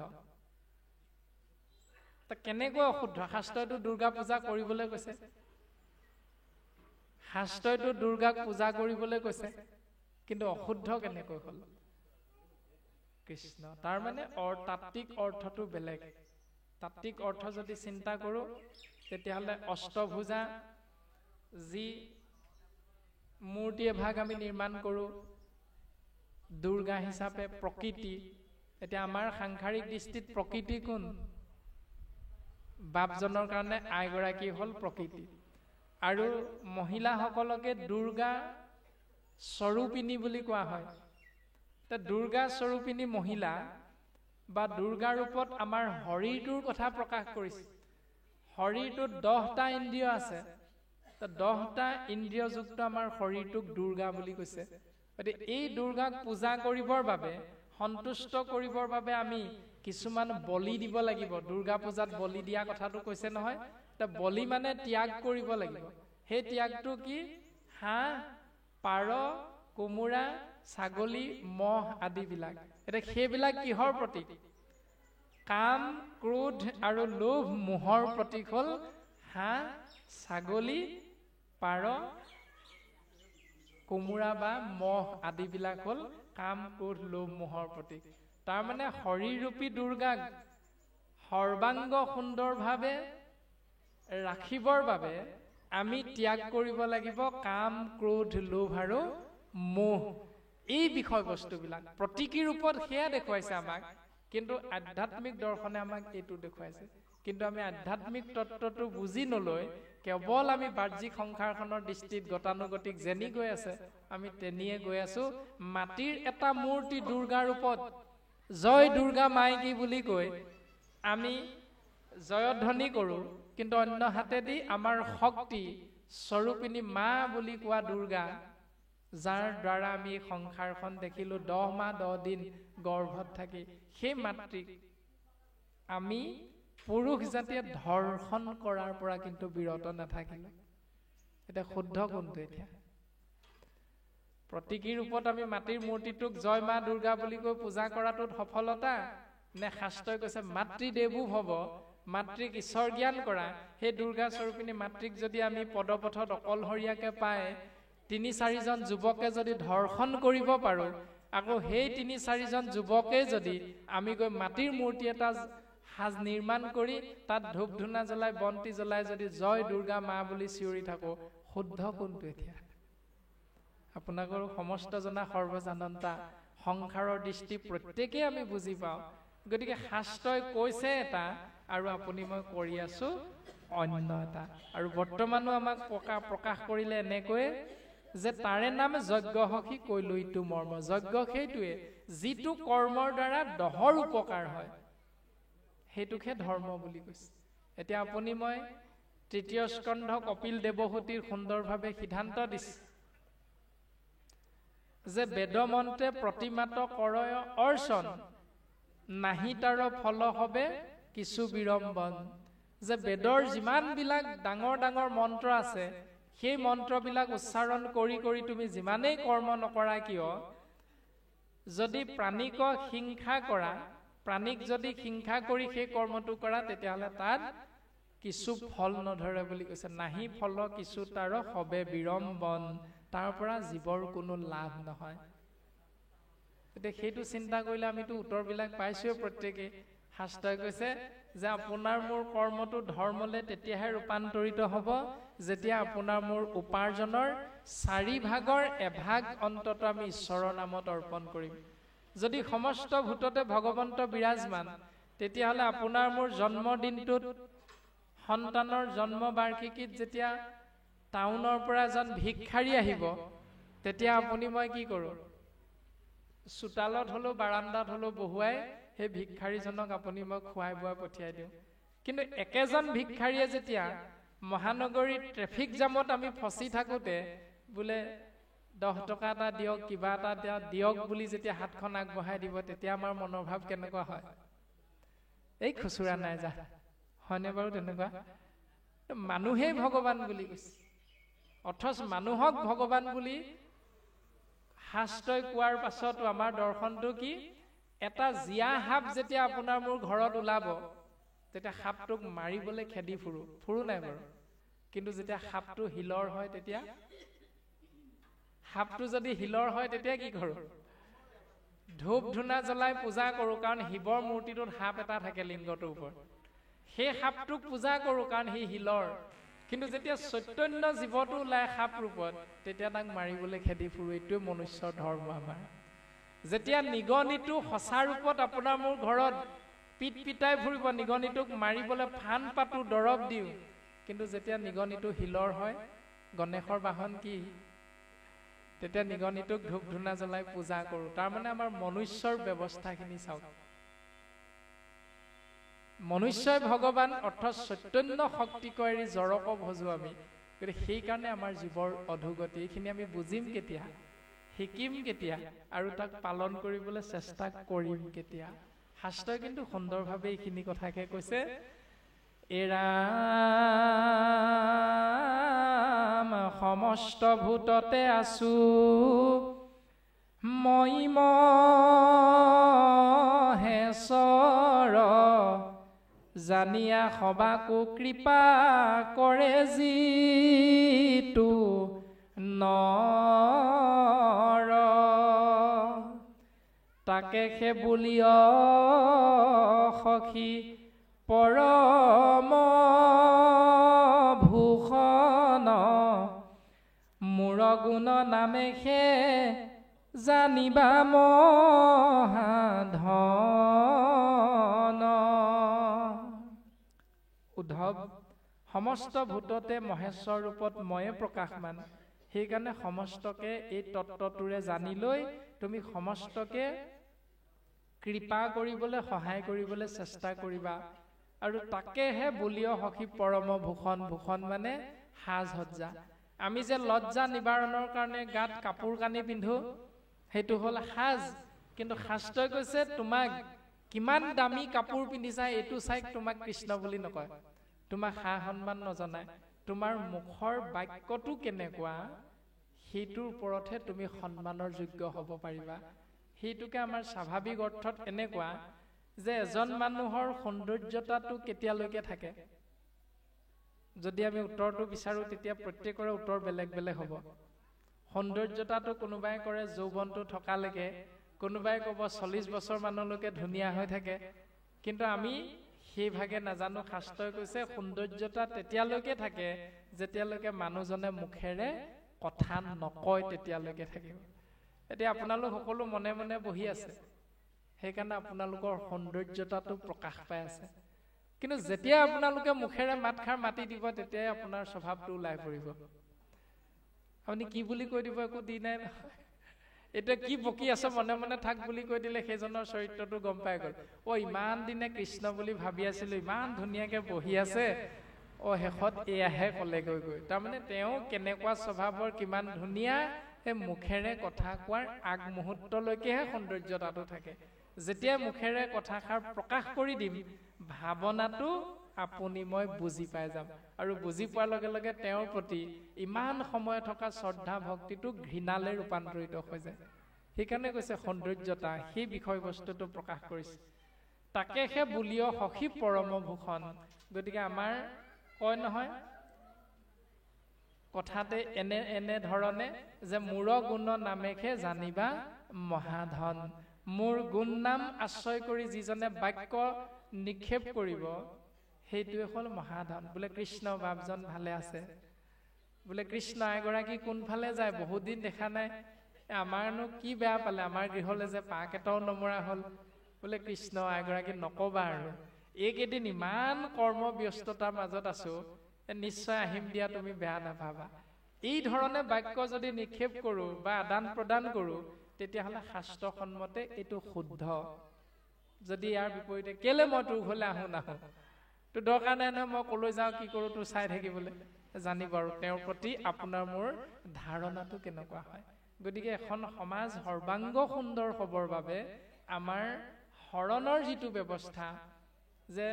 কেনেকৈ অশুদ্ধ? শাস্ত্ৰইটো দুৰ্গা পূজা কৰিবলৈ কৈছে, শাস্ত্ৰইটো দুৰ্গাক পূজা কৰিবলৈ কৈছে, কিন্তু অশুদ্ধ কেনেকৈ হ'ল? কৃষ্ণ, তাৰ মানে তাত্ত্বিক অৰ্থটো বেলেগ। তাত্ত্বিক অৰ্থ যদি চিন্তা কৰোঁ, তেতিয়াহ'লে অষ্টভুজা যি মূৰ্তি এভাগ আমি নিৰ্মাণ কৰোঁ দুৰ্গা হিচাপে, প্ৰকৃতি। এতিয়া আমাৰ সাংসাৰিক দৃষ্টিত প্ৰকৃতি কোন? বাপজনৰ কাৰণে আইগৰাকী হ'ল প্ৰকৃতি, আৰু মহিলাসকলকে দুৰ্গা স্বৰূপিনী বুলি কোৱা হয়। দুৰ্গা স্বৰূপিনী মহিলা বা দুৰ্গা ৰূপত আমাৰ শৰীৰটোৰ কথা প্ৰকাশ কৰিছে। শৰীৰটোত 10টা ইন্দ্ৰিয় আছে, 10টা ইন্দ্ৰিয়যুক্ত আমাৰ শৰীৰটোক দুৰ্গা বুলি কৈছে। গতিকে এই দুৰ্গাক পূজা কৰিবৰ বাবে, সন্তুষ্ট কৰিবৰ বাবে আমি কিছুমান বলি দিব লাগিব। দুৰ্গা পূজাত বলি দিয়া কথাটো কৈছে নহয়, বলি মানে ত্যাগ কৰিব লাগিব। সেই ত্যাগটো কি? হাঁহ, পাৰ, কোমোৰা, ছাগলী, মহ আদিবিলাক। এতিয়া সেইবিলাক কিহৰ প্ৰতীক? কাম, ক্ৰোধ আৰু লোভ, মোহৰ প্ৰতীক হ'ল হাঁহ, ছাগলী, পাৰ, কোমোৰা বা মহ আদিবিলাক হ'ল কাম, ক্ৰোধ, লোভ, মোহৰ প্ৰতীক। তাৰমানে শৰীৰৰূপী দুৰ্গাক সৰ্বাংগ সুন্দৰভাৱে ৰাখিবৰ বাবে আমি ত্যাগ কৰিব লাগিব কাম, ক্ৰোধ, লোভ আৰু মোহ। এই বিষয়বস্তুবিলাক প্ৰতীকী ৰূপত সেয়া দেখুৱাইছে আমাক। কিন্তু আধ্যাত্মিক দৰ্শনে আমাক এইটো দেখুৱাইছে। কিন্তু আমি আধ্যাত্মিক তত্ত্বটো বুজি নলৈ কেৱল আমি বাহ্যিক সংসাৰখনৰ দৃষ্টিত গতানুগতিক যেনি গৈ আছে আমি তেনিয়ে গৈ আছো। মাটিৰ এটা মূৰ্তি দুৰ্গা ৰূপত জয় দুৰ্গা মাইকী বুলি কৈ আমি জয়ধ্বনি কৰোঁ, কিন্তু অন্য হাতেদি আমাৰ শক্তি স্বৰূপিনী মা বুলি কোৱা দুৰ্গা, যাৰ দ্বাৰা আমি সংসাৰখন দেখিলো 10 মাহ 10 দিন গৰ্ভত থাকি, সেই মাতৃক আমি পুৰুষ জাতিয়ে ধৰ্ষণ কৰাৰ পৰা কিন্তু বিৰত নাথাকিলো। এতিয়া শুদ্ধ কোনটো? এতিয়া প্ৰতীকী ৰূপত আমি মাটিৰ মূৰ্তিটোক জয় মা দুৰ্গা বুলি কৈ পূজা কৰাটোত সফলতা নে শাস্ত্ৰই কৈছে মাতৃদেৱো ভৱ, মাতৃক ঈশ্বৰ জ্ঞান কৰা। সেই দুৰ্গা স্বৰূপিনী মাতৃক যদি আমি পদপথত অকলশৰীয়াকে পাই 3-4 জন যুৱকে যদি ধৰ্ষণ কৰিব পাৰো, আকৌ সেই 3-4 জন যুৱকে যদি আমি গৈ মাটিৰ মূৰ্তি এটা সাজ নিৰ্মাণ কৰি তাত ধূপ ধূনা জ্বলাই বন্তি জ্বলাই যদি জয় দুৰ্গা মা বুলি চিঞৰি থাকো, শুদ্ধ কোনটো? এতিয়া আপোনালোকৰ সমস্ত জনা সৰ্বজানন্তা সংসাৰৰ দৃষ্টি প্ৰত্যেকেই আমি বুজি পাওঁ। গতিকে শাস্ত্ৰই কৈছে এটা আৰু আপুনি মই কৰি আছো অন্য এটা। আৰু বৰ্তমানো আমাক প্ৰকাশ কৰিলে এনেকৈ যে তাৰে নাম যজ্ঞ সখী কৈলো ইটো মৰ্ম। যজ্ঞ সেইটোৱে যিটো কৰ্মৰ দ্বাৰা দহৰ উপকাৰ হয়, সেইটোকে ধৰ্ম বুলি কৈছে। এতিয়া আপুনি মই 3য় স্কন্ধ কপিল দেৱহূতিৰ সুন্দৰভাৱে সিদ্ধান্ত দিছে যে বেদমন্ত্ৰে প্ৰতিমাত কৰয় অৰ্চন, নাহি তাৰ ফল হবে কিছু বিৰম্বন। যে বেদৰ যিমানবিলাক ডাঙৰ ডাঙৰ মন্ত্ৰ আছে, সেই মন্ত্ৰবিলাক উচ্চাৰণ কৰি কৰি তুমি যিমানেই কৰ্ম নকৰা কিয়, যদি প্ৰাণীক হিংসা কৰা, প্ৰাণীক যদি হিংসা কৰি সেই কৰ্মটো কৰা, তেতিয়াহ'লে তাত কিছু ফল নধৰে বুলি কৈছে। নাহি ফল কিছু তাৰ হবে বিৰম্বন, তাৰ পৰা জীৱৰ কোনো লাভ নহয়। এতিয়া সেইটো চিন্তা কৰিলে আমিতো উত্তৰবিলাক পাইছোৱে প্ৰত্যেকে। শাস্ত্ৰই কৈছে যে আপোনাৰ মোৰ কৰ্মটো ধৰ্মলে তেতিয়াহে ৰূপান্তৰিত হ'ব যেতিয়া আপোনাৰ মোৰ উপাৰ্জনৰ 4 ভাগৰ 1 ভাগ অন্তত আমি ঈশ্বৰৰ নামত অৰ্পণ কৰিম। যদি সমস্ত ভূততে ভগৱন্ত বিৰাজমান, তেতিয়াহ'লে আপোনাৰ মোৰ জন্মদিনটোত সন্তানৰ জন্ম বাৰ্ষিকীত যেতিয়া টাউনৰ পৰা এজন ভিক্ষাৰী আহিব, তেতিয়া আপুনি মই কি কৰোঁ? চোতালত হলেও বাৰান্দাত হলেও বহুৱাই সেই ভিক্ষাৰীজনক আপুনি মই খুৱাই বুৱাই পঠিয়াই দিওঁ। কিন্তু একেজন ভিক্ষাৰীয়ে যেতিয়া মহানগৰীত ট্ৰেফিক জামত আমি ফচি থাকোতে বোলে 10 টকা এটা দিয়ক, কিবা এটা দিয়ক বুলি যেতিয়া হাতখন আগবঢ়াই দিব, তেতিয়া আমাৰ মনৰ ভাৱ কেনেকুৱা হয়? এই খুচুৰা নাই যা, হয়নে বাৰু? তেনেকুৱা মানুহেই ভগৱান বুলি কৈছে, অথচ মানুহক ভগৱান বুলি শাস্ত্ৰই কোৱাৰ পাছতো আমাৰ দৰ্শনটো কি? এটা জীয়া সাপ যেতিয়া আপোনাৰ মোৰ ঘৰত ওলাব, তেতিয়া সাপটোক মাৰিবলৈ খেদি ফুৰো নাই বাৰু? কিন্তু যেতিয়া সাপটো শিলৰ হয়, তেতিয়া সাপটো যদি শিলৰ হয় তেতিয়া কি কৰো? ধূপ ধূনা জ্বলাই পূজা কৰো, কাৰণ শিৱৰ মূৰ্তিটোত সাপ এটা থাকে লিংগটোৰ ওপৰত। সেই সাপটোক পূজা কৰো কাৰণ সি শিলৰ। কিন্তু যেতিয়া চৈতন্য জীৱটো ওলাই সাপ ৰূপত, তেতিয়া তাক মাৰিবলৈ খেদি ফুৰো। এইটোৱে মনুষ্যৰ ধৰ্ম আমাৰ। যেতিয়া নিগনিটো সঁচা ৰূপত আপোনাৰ মোৰ ঘৰত পিট পিটাই ফুৰিব, নিগনিটোক মাৰিবলৈ ফান পাতো, দৰৱ দিওঁ, কিন্তু যেতিয়া নিগনিটো শিলৰ হয়, গণেশৰ বাহন কি, তেতিয়া নিগনিটোক ধূপ ধূনা জ্বলাই পূজা কৰো। তাৰমানে আমাৰ মনুষ্যৰ ব্যৱস্থাখিনি চাওক। মনুষ্যই ভগৱান অৰ্থাৎ চৈতন্য শক্তিক এৰি জড়ক ভজো আমি। গতিকে সেইকাৰণে আমাৰ জীৱৰ অধোগতি। এইখিনি আমি বুজিম কেতিয়া, শিকিম কেতিয়া, আৰু তাক পালন কৰিবলৈ চেষ্টা কৰিম কেতিয়া? শাস্ত্ৰই কিন্তু সুন্দৰভাৱে এইখিনি কথাকে কৈছে। এৰাম সমস্ত ভূততে আছো, মই মহেশ্বৰ, জানিয়া সবাকো কৃপা কৰে যিটো নৰ, তাকে সে বুলিয় সখী পৰম ভূষণ, মোৰ গুণ নামে সে জানিবা মহাধন। উদ্ধৱ, সমস্ত ভূততে মহেশ্বৰ ৰূপত ময়ে প্ৰকাশমান, সেইকাৰণে সমস্তকে এই তত্ত্বটোৰে জানি লৈ তুমি সমস্তকে কৃপা কৰিবলৈ সহায় কৰিবলৈ চেষ্টা কৰিবা। আৰু তাকেহে বলীয় সখী পৰম ভূষণ। ভূষণ মানে সাজ সজ্জা। আমি যে লজ্জা নিবাৰণৰ কাৰণে গাত কাপোৰ কানি পিন্ধো, সেইটো হ'ল সাজ। কিন্তু শাস্ত্ৰই কৈছে তোমাক কিমান দামী কাপোৰ পিন্ধিছা এইটো চাই তোমাক কৃষ্ণ বুলি নকয়, তোমাক সা সন্মান নজনায়। তোমাৰ মুখৰ বাক্যটো কেনেকুৱা সেইটোৰ ওপৰতহে তুমি সন্মানৰ যোগ্য হ'ব পাৰিবা। সেইটোকে আমাৰ স্বাভাৱিক অৰ্থত এনেকুৱা যে এজন মানুহৰ সৌন্দৰ্যতাটো কেতিয়ালৈকে থাকে। যদি আমি উত্তৰটো বিচাৰো তেতিয়া প্ৰত্যেকৰে উত্তৰ বেলেগ বেলেগ হ'ব। সৌন্দৰ্যতাটো কোনোবাই কৰে যৌৱনটো থকালৈকে, কোনোবাই ক'ব 40 বছৰ মানলৈকে ধুনীয়া হৈ থাকে। কিন্তু আমি সেইভাগে নাজানো। শাস্ত্ৰই কৈছে সৌন্দৰ্যতা তেতিয়ালৈকে থাকে যেতিয়ালৈকে মানুহজনে মুখেৰে কথা নকয়, তেতিয়ালৈকে থাকিব। এতিয়া আপোনালোক সকলো মনে মনে বহি আছে, সেইকাৰণে আপোনালোকৰ সৌন্দৰ্যতাটো প্ৰকাশ পাই আছে। কিন্তু যেতিয়া আপোনালোকে মুখেৰে মাতষাৰ মাতি দিব তেতিয়াই আপোনাৰ স্বভাৱটো ওলাই পৰিব। আপুনি কি বুলি কৈ দিব একো দি নাই নহয়। এতিয়া কি বকি আছে মনে মনে থাক বুলি কৈ দিলে সেইজনৰ চৰিত্ৰটো গম পাই গ'ল। ইমান দিনে কৃষ্ণ বুলি ভাবি আছিলো, ইমান ধুনীয়াকে বহি আছে, শেষত এয়াহে ক'লে গৈ গৈ। তাৰমানে তেওঁ কেনেকুৱা স্বভাৱৰ, কিমান ধুনীয়া, সেই মুখেৰে কথা কোৱাৰ আগমুহূৰ্তলৈকেহে সৌন্দৰ্যতাটো থাকে। যেতিয়া মুখেৰে কথাষাৰ প্ৰকাশ কৰি দিম, ভাৱনাটো আপুনি মই বুজি পাই যাম। আৰু বুজি পোৱাৰ লগে লগে তেওঁৰ প্ৰতি ইমান সময় থকা শ্ৰদ্ধা ভক্তিটো ঘৃণালৈ ৰূপান্তৰিত হৈ যায়। সেইকাৰণে কৈছে সৌন্দৰ্যতা, সেই বিষয়বস্তুটো প্ৰকাশ কৰিছে। তাকেহে বুলিয় সখী পৰম ভূষণ। গতিকে আমাৰ কয় নহয় কথাতে এনে ধৰণে যে মূৰ গুণ নামেহে জানিবা মহাধন। মোৰ গুণ নাম আশ্ৰয় কৰি যিজনে বাক্য নিক্ষেপ কৰিব সেইটোৱে হ'ল মহাধন। বোলে কৃষ্ণ বাপজন ভালে আছে, বোলে কৃষ্ণ এগৰাকী কোনফালে যায় বহুত দিন দেখা নাই, আমাৰনো কি বেয়া পালে, আমাৰ গৃহলৈ যে পাক এটাও নমৰা হ'ল। বোলে কৃষ্ণ এগৰাকী নকবা আৰু, এইকেইদিন ইমান কৰ্ম ব্যস্ততাৰ মাজত আছো, নিশ্চয় আহিম দিয়া, তুমি বেয়া নাভাবা। এই ধৰণে বাক্য যদি নিক্ষেপ কৰো বা আদান প্ৰদান কৰো তেতিয়াহ'লে শাস্ত্ৰসন্মতে এইটো শুদ্ধ। যদি ইয়াৰ বিপৰীতে কেলে মই তোৰ ঘৰলৈ আহো নাহো, তোৰ দৰকাৰ নাই নহয়, মই কলৈ যাওঁ কি কৰো তোৰ চাই থাকিবলৈ, জানিব আৰু তেওঁৰ প্ৰতি আপোনাৰ মোৰ ধাৰণাটো কেনেকুৱা হয়। গতিকে এখন সমাজ সৰ্বাংগ সুন্দৰ হ'বৰ বাবে আমাৰ শৰণৰ যিটো ব্যৱস্থা, যে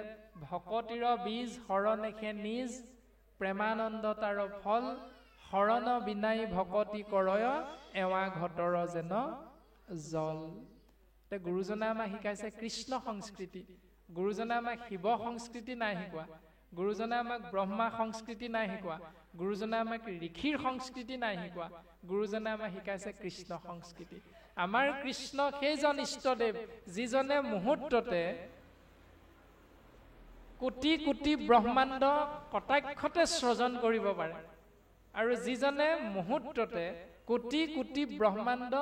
ভকতিৰ বীজ শৰণেখে নিজ, প্ৰেমানন্দ তাৰ ফল, শৰণ বিনাই ভকতি কৰয়, এৱা ঘটৰ যেন জল। গুৰুজনে আমাক শিকাইছে কৃষ্ণ সংস্কৃতি। গুৰুজনে আমাক শিৱ সংস্কৃতি নাই শিকোৱা, গুৰুজনে আমাক ব্ৰহ্মা সংস্কৃতি নাই শিকোৱা, গুৰুজনে আমাক ঋষিৰ সংস্কৃতি নাই শিকোৱা, গুৰুজনে আমাক শিকাইছে কৃষ্ণ সংস্কৃতি। আমাৰ কৃষ্ণ সেইজন ইষ্টদেৱ যিজনে মুহূৰ্ততে কোটি কোটি ব্ৰহ্মাণ্ড কটাক্ষতে সৃজন কৰিব পাৰে, আৰু যিজনে মুহূৰ্ততে কোটি কোটি ব্ৰহ্মাণ্ড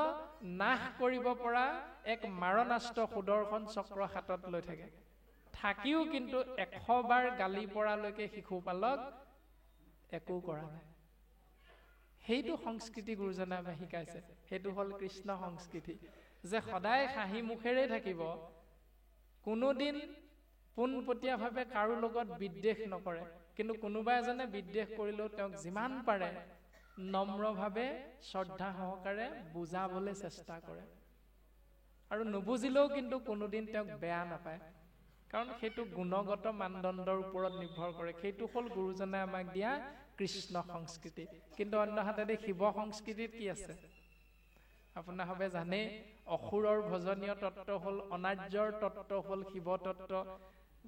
নাশ কৰিব পৰা এক মাৰণাস্ত্ৰ সুদৰ্শন চক্ৰ হাতত লৈ থাকে, থাকিও কিন্তু 100 বাৰ গালি পৰালৈকে শিশুপালক একো কৰা নাই। সেইটো সংস্কৃতি গুৰুজনে আমাক শিকাইছে। সেইটো হ'ল কৃষ্ণ সংস্কৃতি, যে সদায় হাঁহি মুখেৰে থাকিব, কোনোদিন পোনপটীয়াভাৱে কাৰো লগত বিদ্বেষ নকৰে। কিন্তু কোনোবা এজনে বিদ্বেষ কৰিলেও তেওঁক যিমান পাৰে নম্ৰভাৱে শ্ৰদ্ধা সহকাৰে বুজাবলৈ চেষ্টা কৰে, আৰু নুবুজিলেও কিন্তু কোনোদিন তেওঁক বেয়া নাপায়, কাৰণ সেইটো গুণগত মানদণ্ডৰ ওপৰত নিৰ্ভৰ কৰে। সেইটো হ'ল গুৰুজনে আমাক দিয়া কৃষ্ণ সংস্কৃতি। কিন্তু অন্য হাতেদি শিৱ সংস্কৃতিত কি আছে আপোনাৰ সবে জানে, অসুৰৰ ভজনীয় তত্ত্ব হ'ল, অনাৰ্যৰ তত্ত্ব হ'ল শিৱ তত্ত্ব।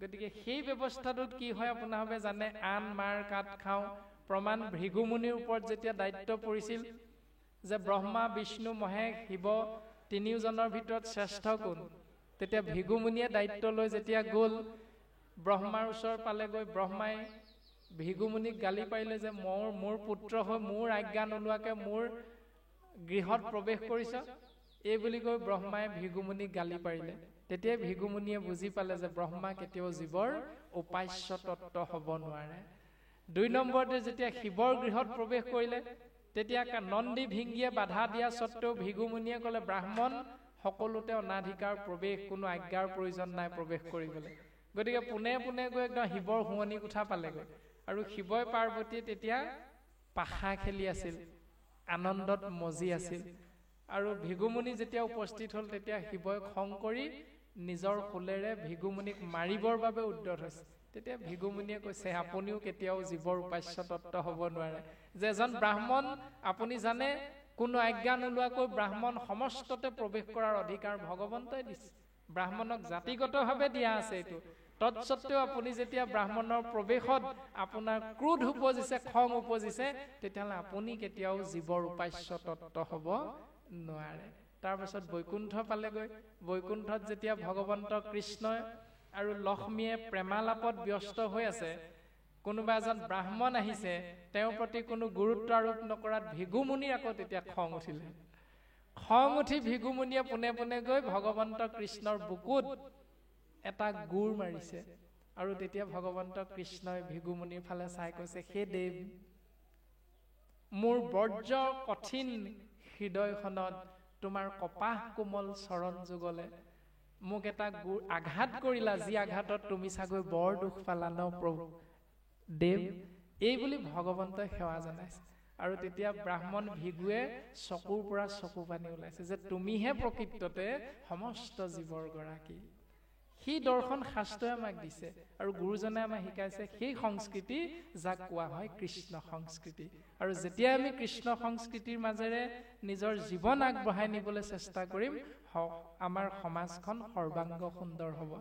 গতিকে সেই ব্যৱস্থাটোত কি হয় আপোনাৰ সবে জানে, আন মাৰ কাঠ খাওঁ। প্ৰমাণ ভৃগুমুনিৰ ওপৰত যেতিয়া দায়িত্ব পৰিছিল যে ব্ৰহ্মা বিষ্ণু মহেশ শিৱ তিনিওজনৰ ভিতৰত শ্ৰেষ্ঠ কোন, তেতিয়া ভৃগুমুনিয়ে দায়িত্ব লৈ যেতিয়া গ'ল ব্ৰহ্মাৰ ওচৰ পালেগৈ, ব্ৰহ্মাই ভৃগুমুনিক গালি পাৰিলে যে মোৰ পুত্ৰ হৈ মোৰ আজ্ঞা নোলোৱাকে মোৰ গৃহত প্ৰৱেশ কৰিছ, এই বুলি কৈ ব্ৰহ্মাই ভৃগুমুনিক গালি পাৰিলে। তেতিয়াই ভৃগুমুনিয়ে বুজি পালে যে ব্ৰহ্মা কেতিয়াও জীৱৰ উপাস্য তত্ত্ব হ'ব নোৱাৰে। ২ নম্বৰতে যেতিয়া শিৱৰ গৃহত প্ৰৱেশ কৰিলে, তেতিয়া নন্দী ভিংগিয়ে বাধা দিয়া স্বত্বেও ভৃগুমুনিয়ে ক'লে ব্ৰাহ্মণ সকলোতে অনাধিকাৰ প্ৰৱেশ, কোনো আজ্ঞাৰ প্ৰয়োজন নাই প্ৰৱেশ কৰিবলৈ। গতিকে পোনে পোনে গৈ একদম শিৱৰ শুৱনি কোঠা পালেগৈ। আৰু শিৱই পাৰ্বতীয়ে তেতিয়া পাশা খেলি আছিল, আনন্দত মজি আছিল। আৰু ভৃগুমুনি যেতিয়া উপস্থিত হ'ল, তেতিয়া শিৱই খং কৰি নিজৰ শূলেৰে ভৃগুমুনিক মাৰিবৰ বাবে উদ্যত হৈছে। তেতিয়া ভৃগুমুনিয়ে কৈছে আপুনিও কেতিয়াও জীৱৰ উপাস্য তত্ত্ব হ'ব নোৱাৰে। যে এজন ব্ৰাহ্মণ, আপুনি জানে কোনো আজ্ঞা নোলোৱাকৈ ব্ৰাহ্মণ সমস্ততে প্ৰৱেশ কৰাৰ অধিকাৰ ভগৱন্তই দিছে। ব্ৰাহ্মণক জাতিগতভাৱে দিয়া আছে এইটো। তৎসত্বেও আপুনি যেতিয়া ব্ৰাহ্মণৰ প্ৰৱেশত আপোনাৰ ক্ৰোধ উপজিছে, খং উপজিছে, তেতিয়াহ'লে আপুনি কেতিয়াও জীৱৰ উপাস্য তত্ত্ব হ'ব নোৱাৰে। তাৰপিছত বৈকুণ্ঠ পালেগৈ। বৈকুণ্ঠত যেতিয়া ভগৱন্ত কৃষ্ণই আৰু লক্ষ্মীয়ে প্ৰেমালাপত ব্যস্ত হৈ আছে, কোনোবা এজন ব্ৰাহ্মণ আহিছে, তেওঁৰ প্ৰতি কোনো গুৰুত্ব আৰোপ নকৰাত ভৃগুমুনিৰ আকৌ তেতিয়া খং উঠিলে। খং উঠি ভৃগুমুনিয়ে পোনে পোনে গৈ ভগৱন্ত কৃষ্ণৰ বুকুত এটা গুৰ মাৰিছে। আৰু তেতিয়া ভগৱন্ত কৃষ্ণই ভৃগুমুনিৰ ফালে চাই কৈছে, হে দেৱ, মোৰ বৰ্জ কঠিন হৃদয়খনত তোমাৰ কপাহ কোমল চৰণ যুগলে মোক এটা আঘাত কৰিলা, যি আঘাতত তুমি চাগৈ বৰ দুখ পালা ন প্ৰভু দেৱ। এই বুলি ভগৱন্তই সেৱা জনাইছে। আৰু তেতিয়া ব্ৰাহ্মণ ভৃগুৱে চকুৰ পৰা চকু পানী ওলাইছে যে তুমিহে প্ৰকৃততে সমস্ত জীৱৰ গৰাকী। সেই দৰ্শন শাস্ত্ৰই আমাক দিছে আৰু গুৰুজনে আমাক শিকাইছে সেই সংস্কৃতি যাক কোৱা হয় কৃষ্ণ সংস্কৃতি। আৰু যেতিয়া আমি কৃষ্ণ সংস্কৃতিৰ মাজেৰে নিজৰ জীৱন আগবঢ়াই নিবলৈ চেষ্টা কৰিম, আমাৰ সমাজখন সৰ্বাংগ সুন্দৰ হ'ব।